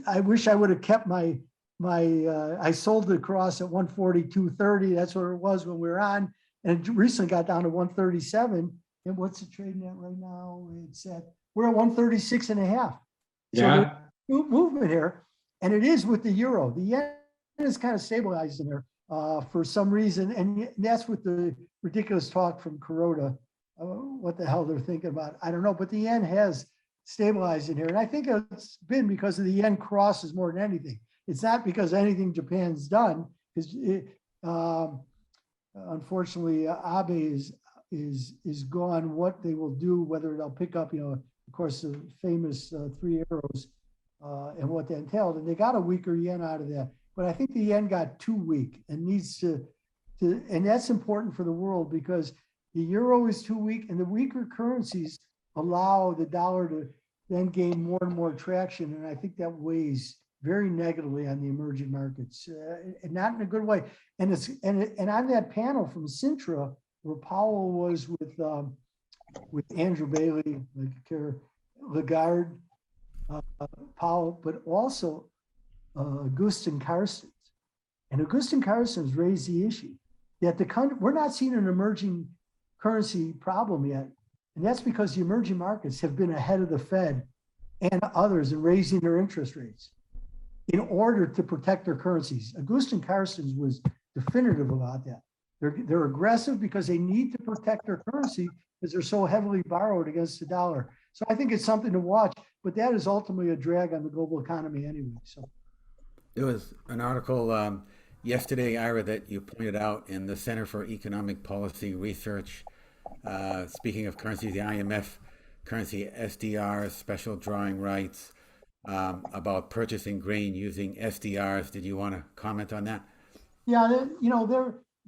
I wish I would have kept my I sold the cross at 142.30. That's what it was when we were on, and it recently got down to 137. And what's it trading at right now? We're at 136.5. Yeah. So movement here, and it is with the euro. The yen is kind of stabilized in there for some reason, and that's with the ridiculous talk from Kuroda. What the hell they're thinking about, I don't know. But the yen has stabilized in here, and I think it's been because of the yen crosses more than anything. It's not because anything Japan's done, because unfortunately Abe is gone. What they will do, whether they'll pick up, of course, the famous 3 arrows and what that entailed, and they got a weaker yen out of that. But I think the yen got too weak and needs to, and that's important for the world, because the euro is too weak, and the weaker currencies allow the dollar to then gain more and more traction. And I think that weighs very negatively on the emerging markets, and not in a good way. And on that panel from Sintra, where Powell was with Andrew Bailey, Lagarde, Powell, but also Augustin Carstens. And Augustin Carstens raised the issue that we're not seeing an emerging currency problem yet. And that's because the emerging markets have been ahead of the Fed and others in raising their interest rates. in order to protect their currencies. Augustin Carstens was definitive about that. They're aggressive because they need to protect their currency because they're so heavily borrowed against the dollar. So I think it's something to watch, but that is ultimately a drag on the global economy anyway. So there was an article yesterday, Ira, that you pointed out in the Center for Economic Policy Research. Speaking of currencies, the IMF currency SDRs, special drawing rights, about purchasing grain using SDRs. Did you want to comment on that? yeah,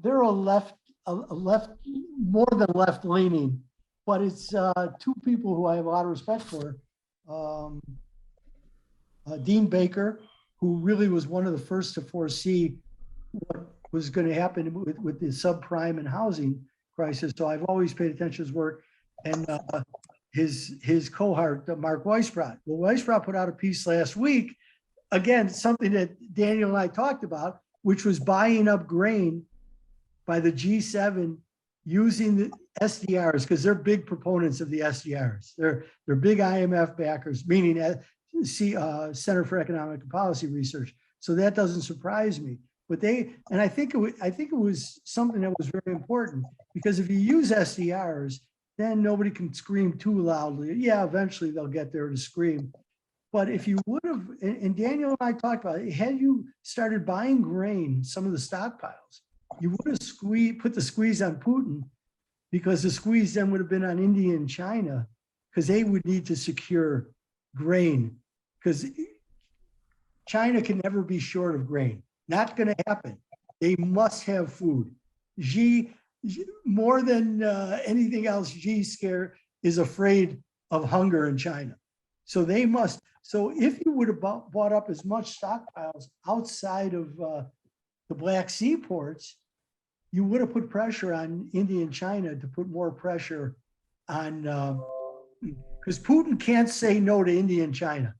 they're a left more than left leaning, but it's two people who I have a lot of respect for. Dean Baker, who really was one of the first to foresee what was going to happen with the subprime and housing crisis. So I've always paid attention to his work, and his cohort, Mark Weisbrot. Well, Weisbrot put out a piece last week, again, something that Daniel and I talked about, which was buying up grain by the G7 using the SDRs, because they're big proponents of the SDRs. They're big IMF backers, meaning Center for Economic and Policy Research. So that doesn't surprise me. But I think it was something that was very important, because if you use SDRs, then nobody can scream too loudly. Yeah, eventually they'll get there to scream. But if you would have, and Daniel and I talked about it, had you started buying grain, some of the stockpiles, you would have put the squeeze on Putin, because the squeeze then would have been on India and China, because they would need to secure grain, because China can never be short of grain. Not going to happen. They must have food. More than anything else, Xi is afraid of hunger in China. So they must. So if you would have bought up as much stockpiles outside of the Black Sea ports, you would have put pressure on India and China to put more pressure on, because Putin can't say no to India and China.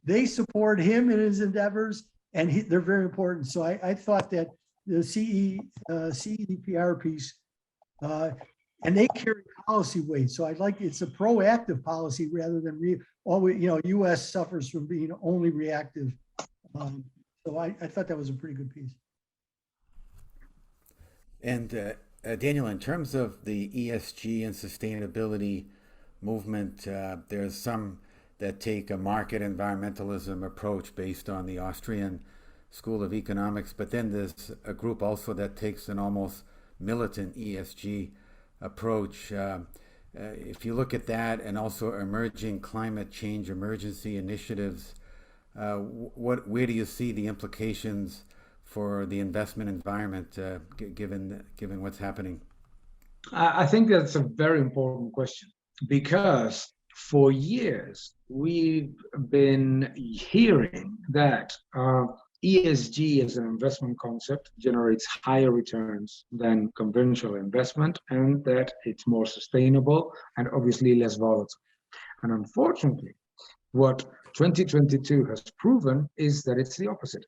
They support him in his endeavors, and they're very important. So I thought that the CEPR piece, and they carry policy weight. So it's a proactive policy rather than U.S. suffers from being only reactive. So I thought that was a pretty good piece. And Daniel, in terms of the ESG and sustainability movement, there's some that take a market environmentalism approach based on the Austrian School of Economics, but then there's a group also that takes an almost militant ESG approach. If you look at that, and also emerging climate change emergency initiatives, where do you see the implications for the investment environment, given what's happening? I think that's a very important question, because for years we've been hearing that ESG as an investment concept generates higher returns than conventional investment, and that it's more sustainable and obviously less volatile. And unfortunately, what 2022 has proven is that it's the opposite.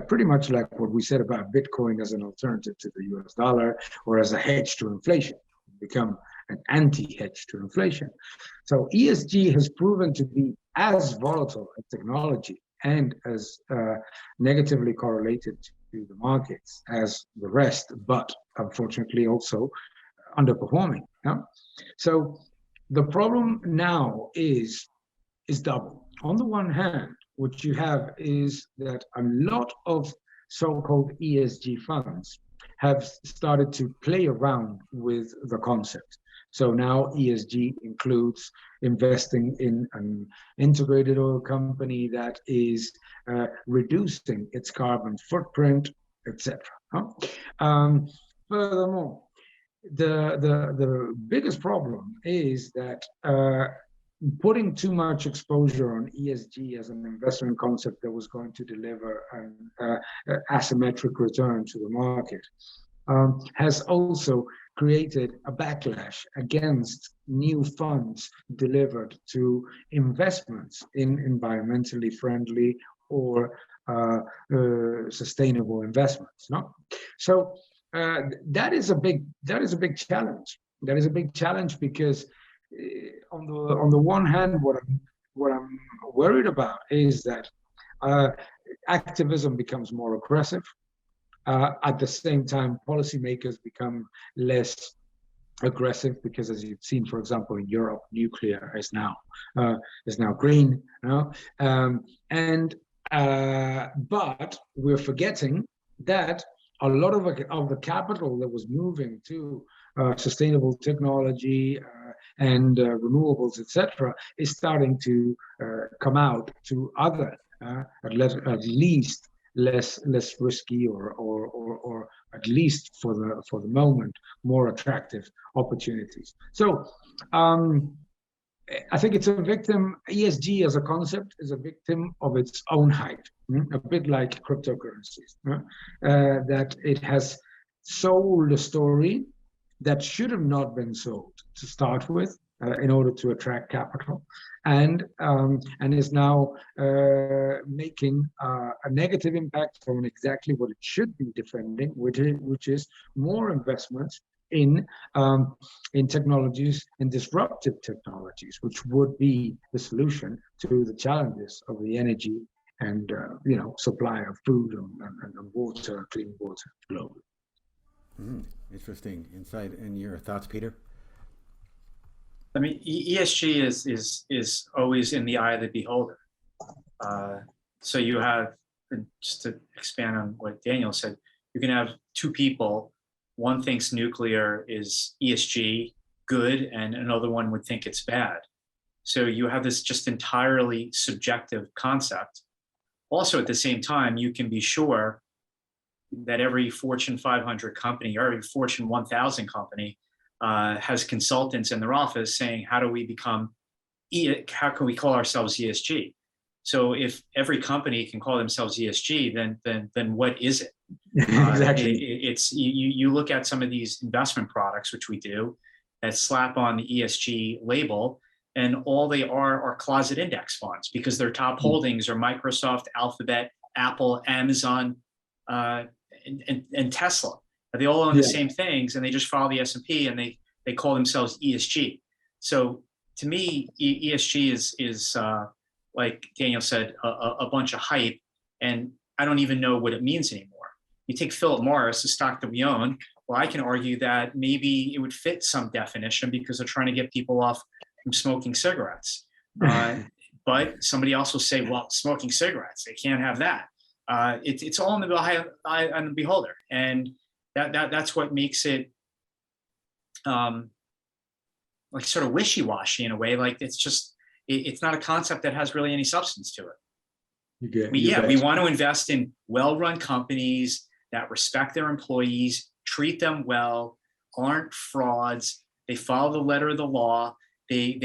Pretty much like what we said about Bitcoin as an alternative to the US dollar, or as a hedge to inflation, become an anti-hedge to inflation. So ESG has proven to be as volatile as technology and as negatively correlated to the markets as the rest, but unfortunately also underperforming. So the problem now is double. On the one hand, what you have is that a lot of so-called ESG funds have started to play around with the concept. So now ESG includes investing in an integrated oil company that is reducing its carbon footprint, etc. Furthermore, the biggest problem is that putting too much exposure on ESG as an investment concept that was going to deliver an asymmetric return to the market has also created a backlash against new funds delivered to investments in environmentally friendly or sustainable investments. So that is a big challenge. That is a big challenge because on the one hand, what I'm worried about is that activism becomes more aggressive. At the same time, policymakers become less aggressive because, as you've seen, for example, in Europe, nuclear is now green. But we're forgetting that a lot of the capital that was moving to sustainable technology and renewables, etc., is starting to come out to other, at least less risky or at least for the moment more attractive opportunities. So I think it's a victim. ESG as a concept is a victim of its own hype, a bit like cryptocurrencies, that it has sold a story that should have not been sold to start with in order to attract capital, and is now making a negative impact on exactly what it should be defending, which is more investments in technologies and disruptive technologies, which would be the solution to the challenges of the energy and supply of food and water, clean water globally. Interesting insight. And your thoughts, Peter? I mean, ESG is always in the eye of the beholder. So you have, just to expand on what Daniel said, you can have two people. One thinks nuclear is ESG good, and another one would think it's bad. So you have this just entirely subjective concept. Also, at the same time, you can be sure that every Fortune 500 company or every Fortune 1000 company has consultants in their office saying, how can we call ourselves ESG? So if every company can call themselves ESG, then what is it? Exactly. It's you look at some of these investment products, which we do, that slap on the ESG label, and all they are closet index funds because their top holdings are Microsoft, Alphabet, Apple, Amazon, and Tesla. They all own the same things, and they just follow the S&P, and they call themselves ESG. So to me, ESG is like Daniel said, a bunch of hype, and I don't even know what it means anymore. You take Philip Morris, the stock that we own. Well, I can argue that maybe it would fit some definition because they're trying to get people off from smoking cigarettes. But somebody else will say, well, smoking cigarettes, they can't have that. It's all in the eye on the beholder, and that's what makes it like sort of wishy-washy in a way. Like it's not a concept that has really any substance to it. We want to invest in well-run companies that respect their employees, treat them well, aren't frauds. They follow the letter of the law. They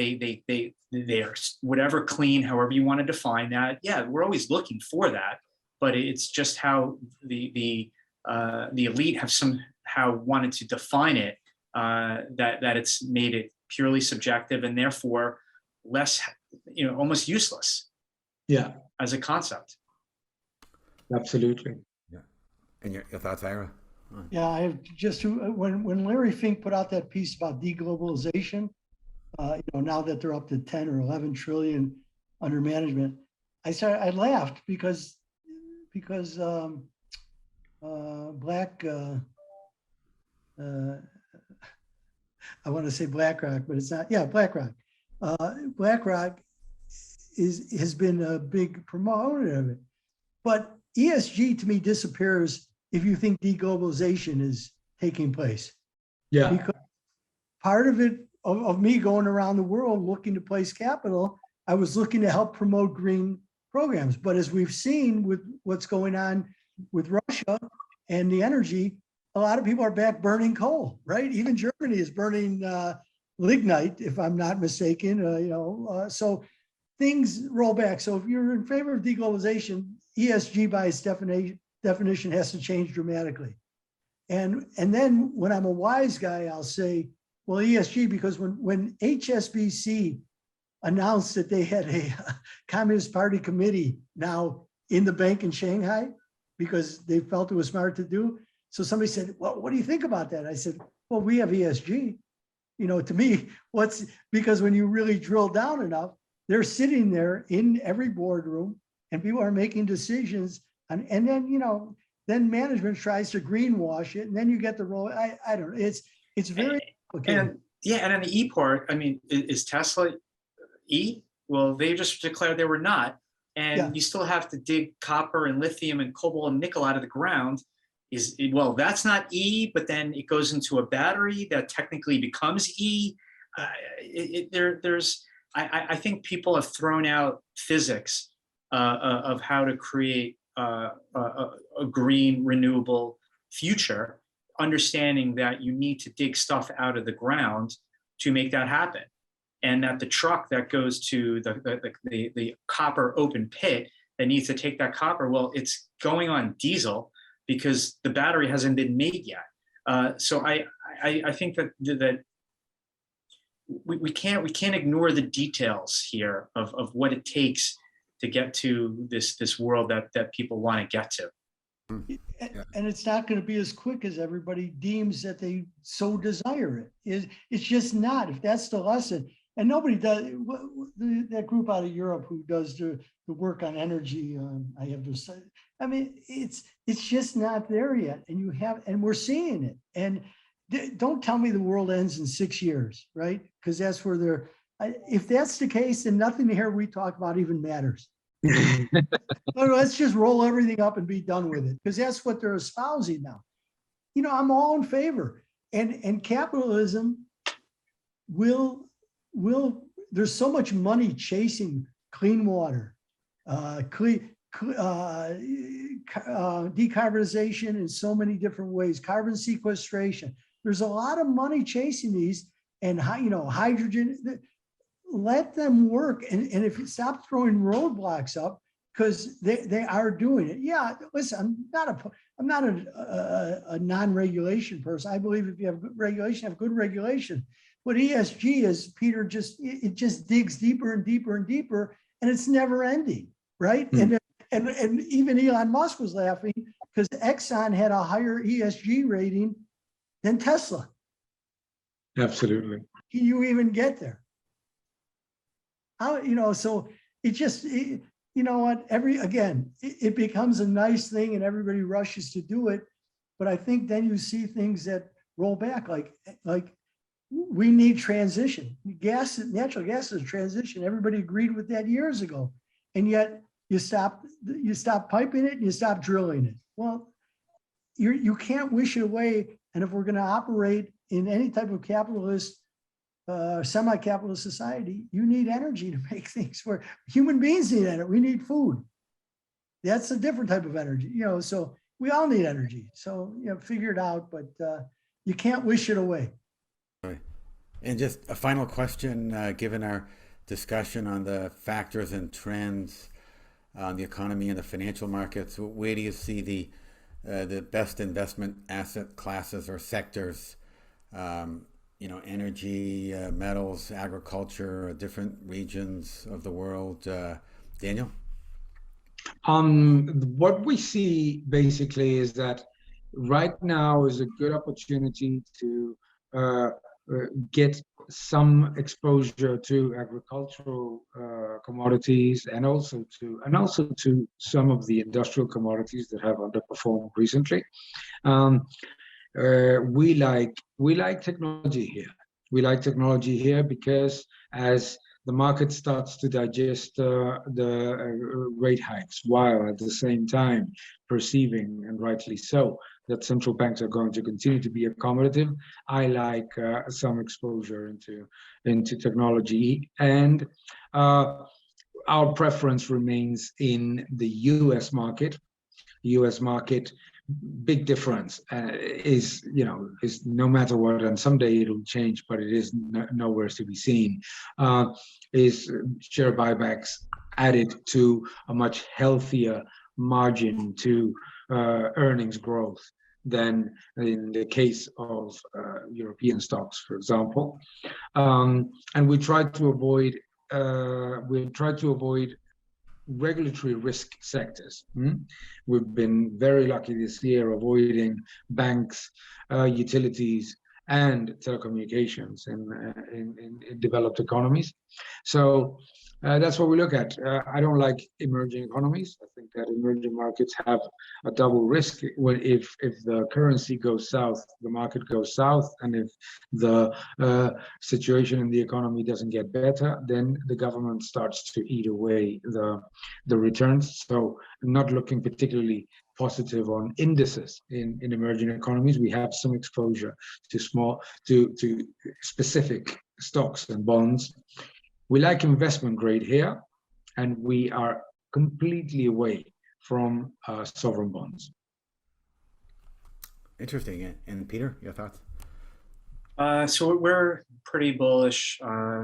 are whatever clean, however you want to define that. Yeah, we're always looking for that, but it's just how the elite have somehow wanted to define it, that it's made it purely subjective and therefore less, almost useless. Yeah, as a concept. Absolutely. Yeah. And your thoughts, Ira? Yeah, I have just when Larry Fink put out that piece about deglobalization, now that they're up to 10 or 11 trillion under management, I laughed because Black I want to say BlackRock, but it's not. Yeah, BlackRock. BlackRock has been a big promoter of it, but ESG to me disappears if you think deglobalization is taking place. Yeah. Because part of it, of me going around the world looking to place capital, I was looking to help promote green programs. But as we've seen with what's going on with Russia and the energy, a lot of people are back burning coal, right? Even Germany is burning lignite, if I'm not mistaken. So things roll back. So if you're in favor of deglobalization, ESG by its definition has to change dramatically. And then when I'm a wise guy, I'll say, well, ESG, because when HSBC announced that they had a Communist Party committee now in the bank in Shanghai, because they felt it was smart to do. So somebody said, well, what do you think about that? I said, well, we have ESG. To me, because when you really drill down enough, they're sitting there in every boardroom and people are making decisions, and then, you know, then management tries to greenwash it, and then you get the role. I don't know. It's very complicated. And on the E part, I mean, is Tesla E? Well, they just declared they were not. And you still have to dig copper and lithium and cobalt and nickel out of the ground. Well, that's not E, but then it goes into a battery that technically becomes E. I think people have thrown out physics of how to create a green, renewable future, understanding that you need to dig stuff out of the ground to make that happen. And that the truck that goes to the copper open pit that needs to take that copper, well, it's going on diesel because the battery hasn't been made yet. So I think that we can't ignore the details here of what it takes to get to this world that people want to get to. And it's not going to be as quick as everybody deems that they so desire it. It's just not. If that's the lesson. And nobody does, that group out of Europe who does the work on energy, I have to say, I mean, it's just not there yet. And we're seeing it. And don't tell me the world ends in 6 years, right? Because that's where if that's the case, then nothing here we talk about even matters. Let's just roll everything up and be done with it, because that's what they're espousing now. You know, I'm all in favor. And capitalism there's so much money chasing clean water, decarbonization in so many different ways, carbon sequestration. There's a lot of money chasing these, and hydrogen. Let them work, and if you stop throwing roadblocks up, because they are doing it. Yeah, listen, I'm not a non-regulation person. I believe if you have good regulation, have good regulation. But ESG is, Peter, it just digs deeper and deeper and deeper, and it's never ending, right? Mm. And even Elon Musk was laughing because Exxon had a higher ESG rating than Tesla. Absolutely. Can you even get there? So it becomes a nice thing and everybody rushes to do it. But I think then you see things that roll back, like we need transition. Natural gas is a transition. Everybody agreed with that years ago. And yet you stop piping it and you stop drilling it. Well, you can't wish it away. And if we're going to operate in any type of capitalist, semi-capitalist society, you need energy to make things work. Human beings need energy. We need food. That's a different type of energy, so we all need energy. So, figure it out, but you can't wish it away. Right. And just a final question, given our discussion on the factors and trends on the economy and the financial markets, where do you see the best investment asset classes or sectors? Energy, metals, agriculture, different regions of the world. Daniel? What we see basically is that right now is a good opportunity to get some exposure to agricultural commodities and also to some of the industrial commodities that have underperformed recently. We like technology here. We like technology here because as the market starts to digest the rate hikes, while at the same time perceiving, and rightly so, that central banks are going to continue to be accommodative, I like some exposure into technology. And our preference remains in the U.S. market. Big difference is no matter what, and someday it'll change, but it is nowhere to be seen, is share buybacks added to a much healthier margin to earnings growth than in the case of European stocks, for example. And we try to avoid regulatory risk sectors. We've been very lucky this year avoiding banks, utilities, and telecommunications in developed economies. So That's what we look at. I don't like emerging economies. I think that emerging markets have a double risk. If the currency goes south, the market goes south, and if the situation in the economy doesn't get better, then the government starts to eat away the returns. So I'm not looking particularly positive on indices in emerging economies. We have some exposure to specific stocks and bonds. We like investment grade here, and we are completely away from sovereign bonds. Interesting. And Peter, your thoughts? So we're pretty bullish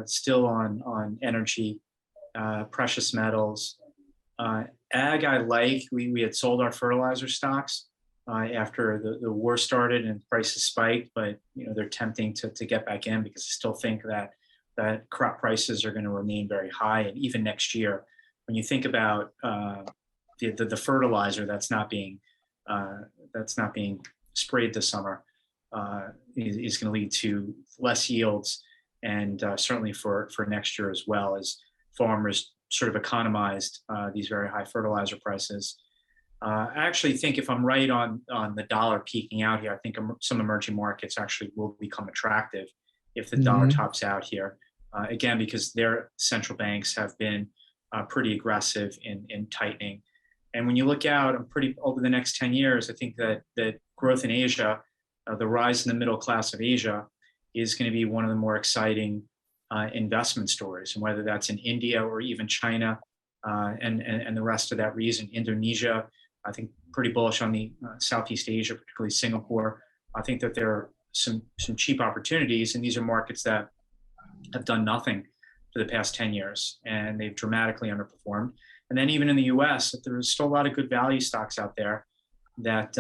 still on energy, precious metals. Ag, I like. We had sold our fertilizer stocks after the war started and prices spiked, but they're tempting to get back in because I still think that crop prices are going to remain very high, and even next year, when you think about the fertilizer that's not being sprayed this summer, is going to lead to less yields, and certainly for next year as well, as farmers sort of economized these very high fertilizer prices. I actually think if I'm right on the dollar peaking out here, I think some emerging markets actually will become attractive if the dollar tops out here. Again, because their central banks have been pretty aggressive in tightening. And when you look out over the next 10 years, I think that growth in Asia, the rise in the middle class of Asia, is going to be one of the more exciting investment stories. And whether that's in India or even China and the rest of that region, Indonesia, I think pretty bullish on the Southeast Asia, particularly Singapore. I think that there are some cheap opportunities, and these are markets that have done nothing for the past 10 years, and they've dramatically underperformed. And then even in the US, there's still a lot of good value stocks out there that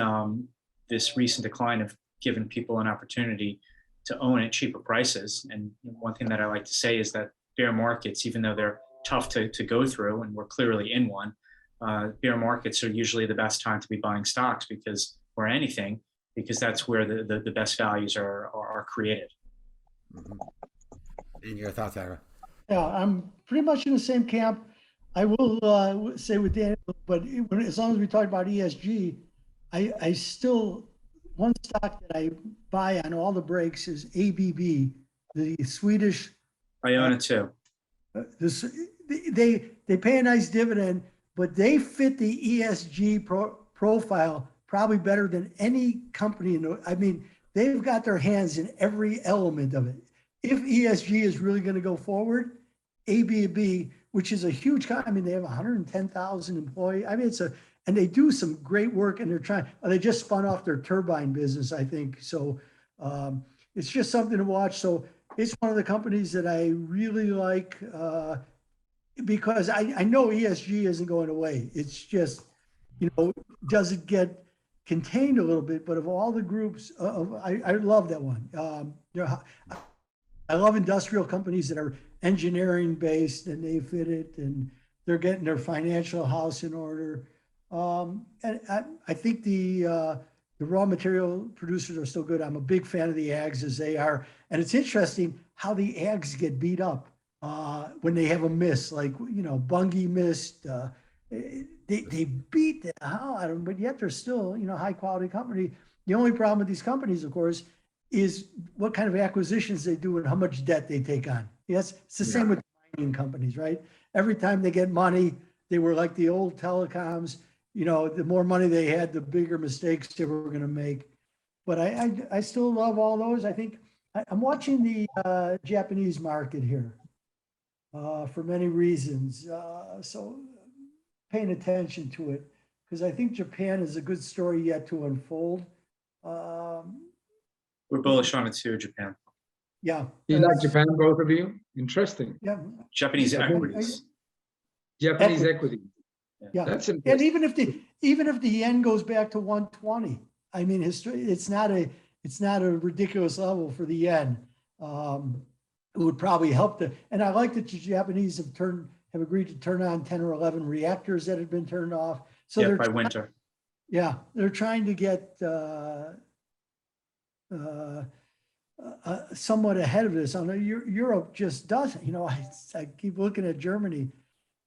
this recent decline have given people an opportunity to own at cheaper prices. And one thing that I like to say is that bear markets, even though they're tough to go through, and we're clearly in one, bear markets are usually the best time to be buying stocks or anything, because that's where the best values are created. Mm-hmm. And your thoughts, Ira? Yeah, I'm pretty much in the same camp. I will say with Daniel, but as long as we talk about ESG, I still, one stock that I buy on all the breaks is ABB, the Swedish. I own it too. They pay a nice dividend, but they fit the ESG profile probably better than any company. I mean, they've got their hands in every element of it. If ESG is really going to go forward, ABB, which is a huge company, I mean, they have 110,000 employees. I mean, and they do some great work, and they just spun off their turbine business, I think. So it's just something to watch. So it's one of the companies that I really like because I know ESG isn't going away. It's just, does it get contained a little bit? But of all the groups, I love that one. I love industrial companies that are engineering based and they fit it and they're getting their financial house in order. And I think the raw material producers are still good. I'm a big fan of the ags as they are. And it's interesting how the ags get beat up when they have a miss, like, Bunge missed. They beat the hell out of them, but yet they're still, high quality company. The only problem with these companies, of course, is what kind of acquisitions they do and how much debt they take on. Yes, it's the same with mining companies, right? Every time they get money, they were like the old telecoms. The more money they had, the bigger mistakes they were going to make. But I still love all those. I think I'm watching the Japanese market here for many reasons. So paying attention to it because I think Japan is a good story yet to unfold. We're bullish on it too, Japan. Yeah. You like Japan, both of you? Interesting. Yeah. Japanese equities. Japanese equity. Yeah. That's interesting. And even if the yen goes back to 120, I mean, it's not a ridiculous level for the yen. It would probably help and I like that the Japanese have agreed to turn on 10 or 11 reactors that had been turned off. So they're by winter. Yeah, they're trying to get somewhat ahead of this. I know Europe just doesn't. I keep looking at Germany,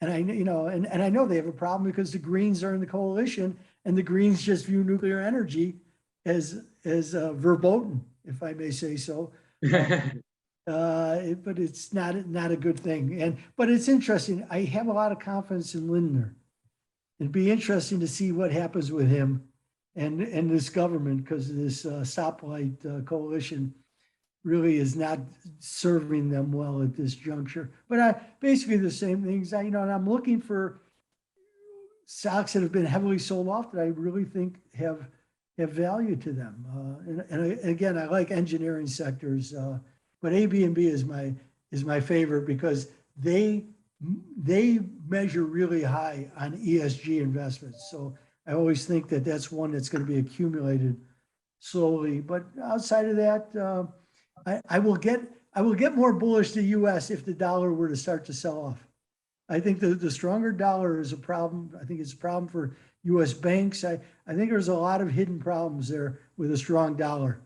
and and I know they have a problem because the Greens are in the coalition, and the Greens just view nuclear energy as verboten, if I may say so. But it's not a good thing. But it's interesting. I have a lot of confidence in Lindner. It'd be interesting to see what happens with him and this government, because this stoplight coalition really is not serving them well at this juncture. But basically the same things. And I'm looking for stocks that have been heavily sold off that I really think have value to them. And again, I like engineering sectors, but AB&B is my favorite because they measure really high on ESG investments. So I always think that that's one that's going to be accumulated slowly. But outside of that, I will get more bullish to the U.S. if the dollar were to start to sell off. I think the stronger dollar is a problem. I think it's a problem for U.S. banks. I think there's a lot of hidden problems there with a strong dollar.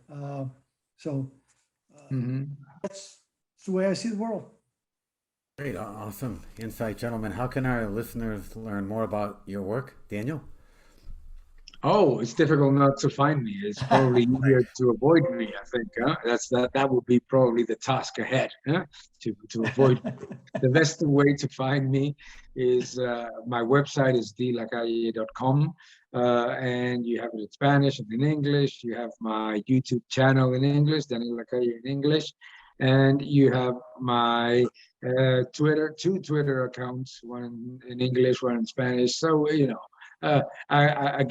That's the way I see the world. Great, awesome insight, gentlemen. How can our listeners learn more about your work, Daniel? Oh, it's difficult not to find me. It's probably easier to avoid me, I think. That would be probably the task ahead, to avoid me. The best way to find me is my website is dlacalle.com, and you have it in Spanish and in English. You have my YouTube channel in English, Daniel Lacalle in English, and you have my two Twitter accounts, one in English, one in Spanish. So, I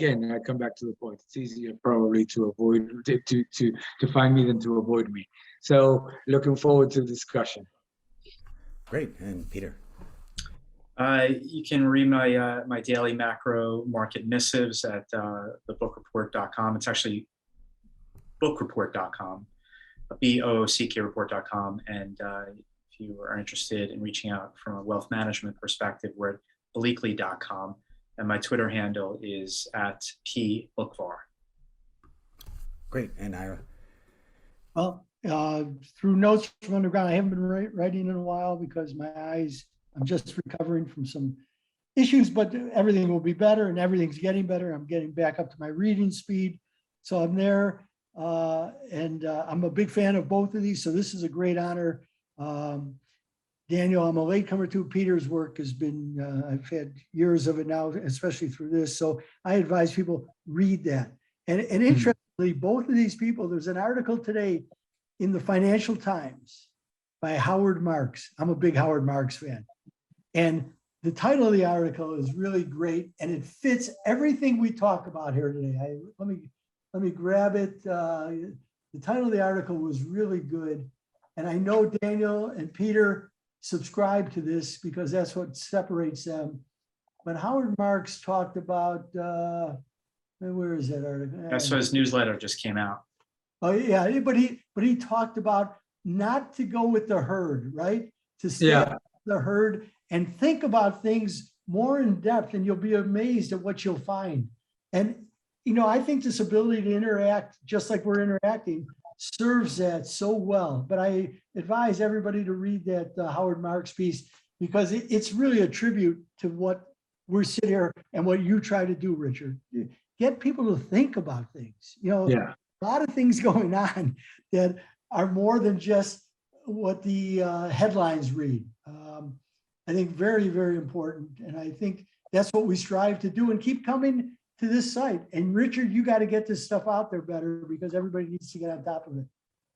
come back to the point. It's easier probably to avoid to find me than to avoid me. So looking forward to the discussion. Great. And Peter? You can read my daily macro market missives at thebookreport.com. It's actually bookreport.com, BOOCK report.com. And if you are interested in reaching out from a wealth management perspective, we're at bleakley.com. And my Twitter handle is at @Boockvar. Great. And Ira? Well, through notes from underground, I haven't been writing in a while because my eyes, I'm just recovering from some issues, but everything will be better and everything's getting better. I'm getting back up to my reading speed. So I'm there. And I'm a big fan of both of these. So this is a great honor. Daniel, I'm a latecomer to Peter's work has been, I've had years of it now, especially through this. So I advise people read that. And interestingly, both of these people, there's an article today in the Financial Times by Howard Marks. I'm a big Howard Marks fan. And the title of the article is really great. And it fits everything we talk about here today. Let me grab it. The title of the article was really good. And I know Daniel and Peter subscribe to this because that's what separates them. But Howard Marks talked about, where is that article? That's why his newsletter just came out. Oh yeah, but he talked about not to go with the herd, right? To stay with the herd and think about things more in depth, and you'll be amazed at what you'll find. And I think this ability to interact just like we're interacting serves that so well. But I advise everybody to read that Howard Marks piece because it's really a tribute to what we're sitting here and what you try to do, Richard. Get people to think about things. A lot of things going on that are more than just what the headlines read. I think very, very important. And I think that's what we strive to do and keep coming to this site. And Richard, you got to get this stuff out there better because everybody needs to get on top of it.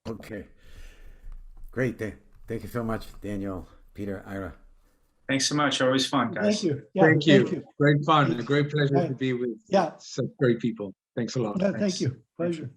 Okay. Great. Thank you so much, Daniel, Peter, Ira. Thanks so much. Always fun, guys. Thank you. Thank you. Great fun. A great pleasure to be with such great people. Thanks a lot. Thank you. Pleasure.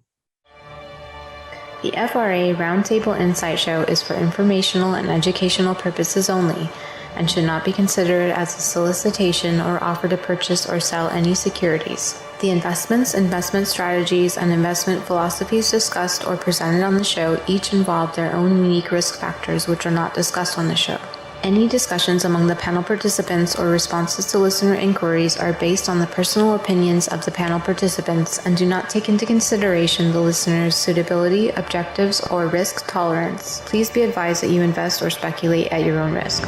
The FRA Roundtable Insight Show is for informational and educational purposes only and should not be considered as a solicitation or offer to purchase or sell any securities. The investments, investment strategies, and investment philosophies discussed or presented on the show each involve their own unique risk factors which are not discussed on the show. Any discussions among the panel participants or responses to listener inquiries are based on the personal opinions of the panel participants and do not take into consideration the listener's suitability, objectives, or risk tolerance. Please be advised that you invest or speculate at your own risk.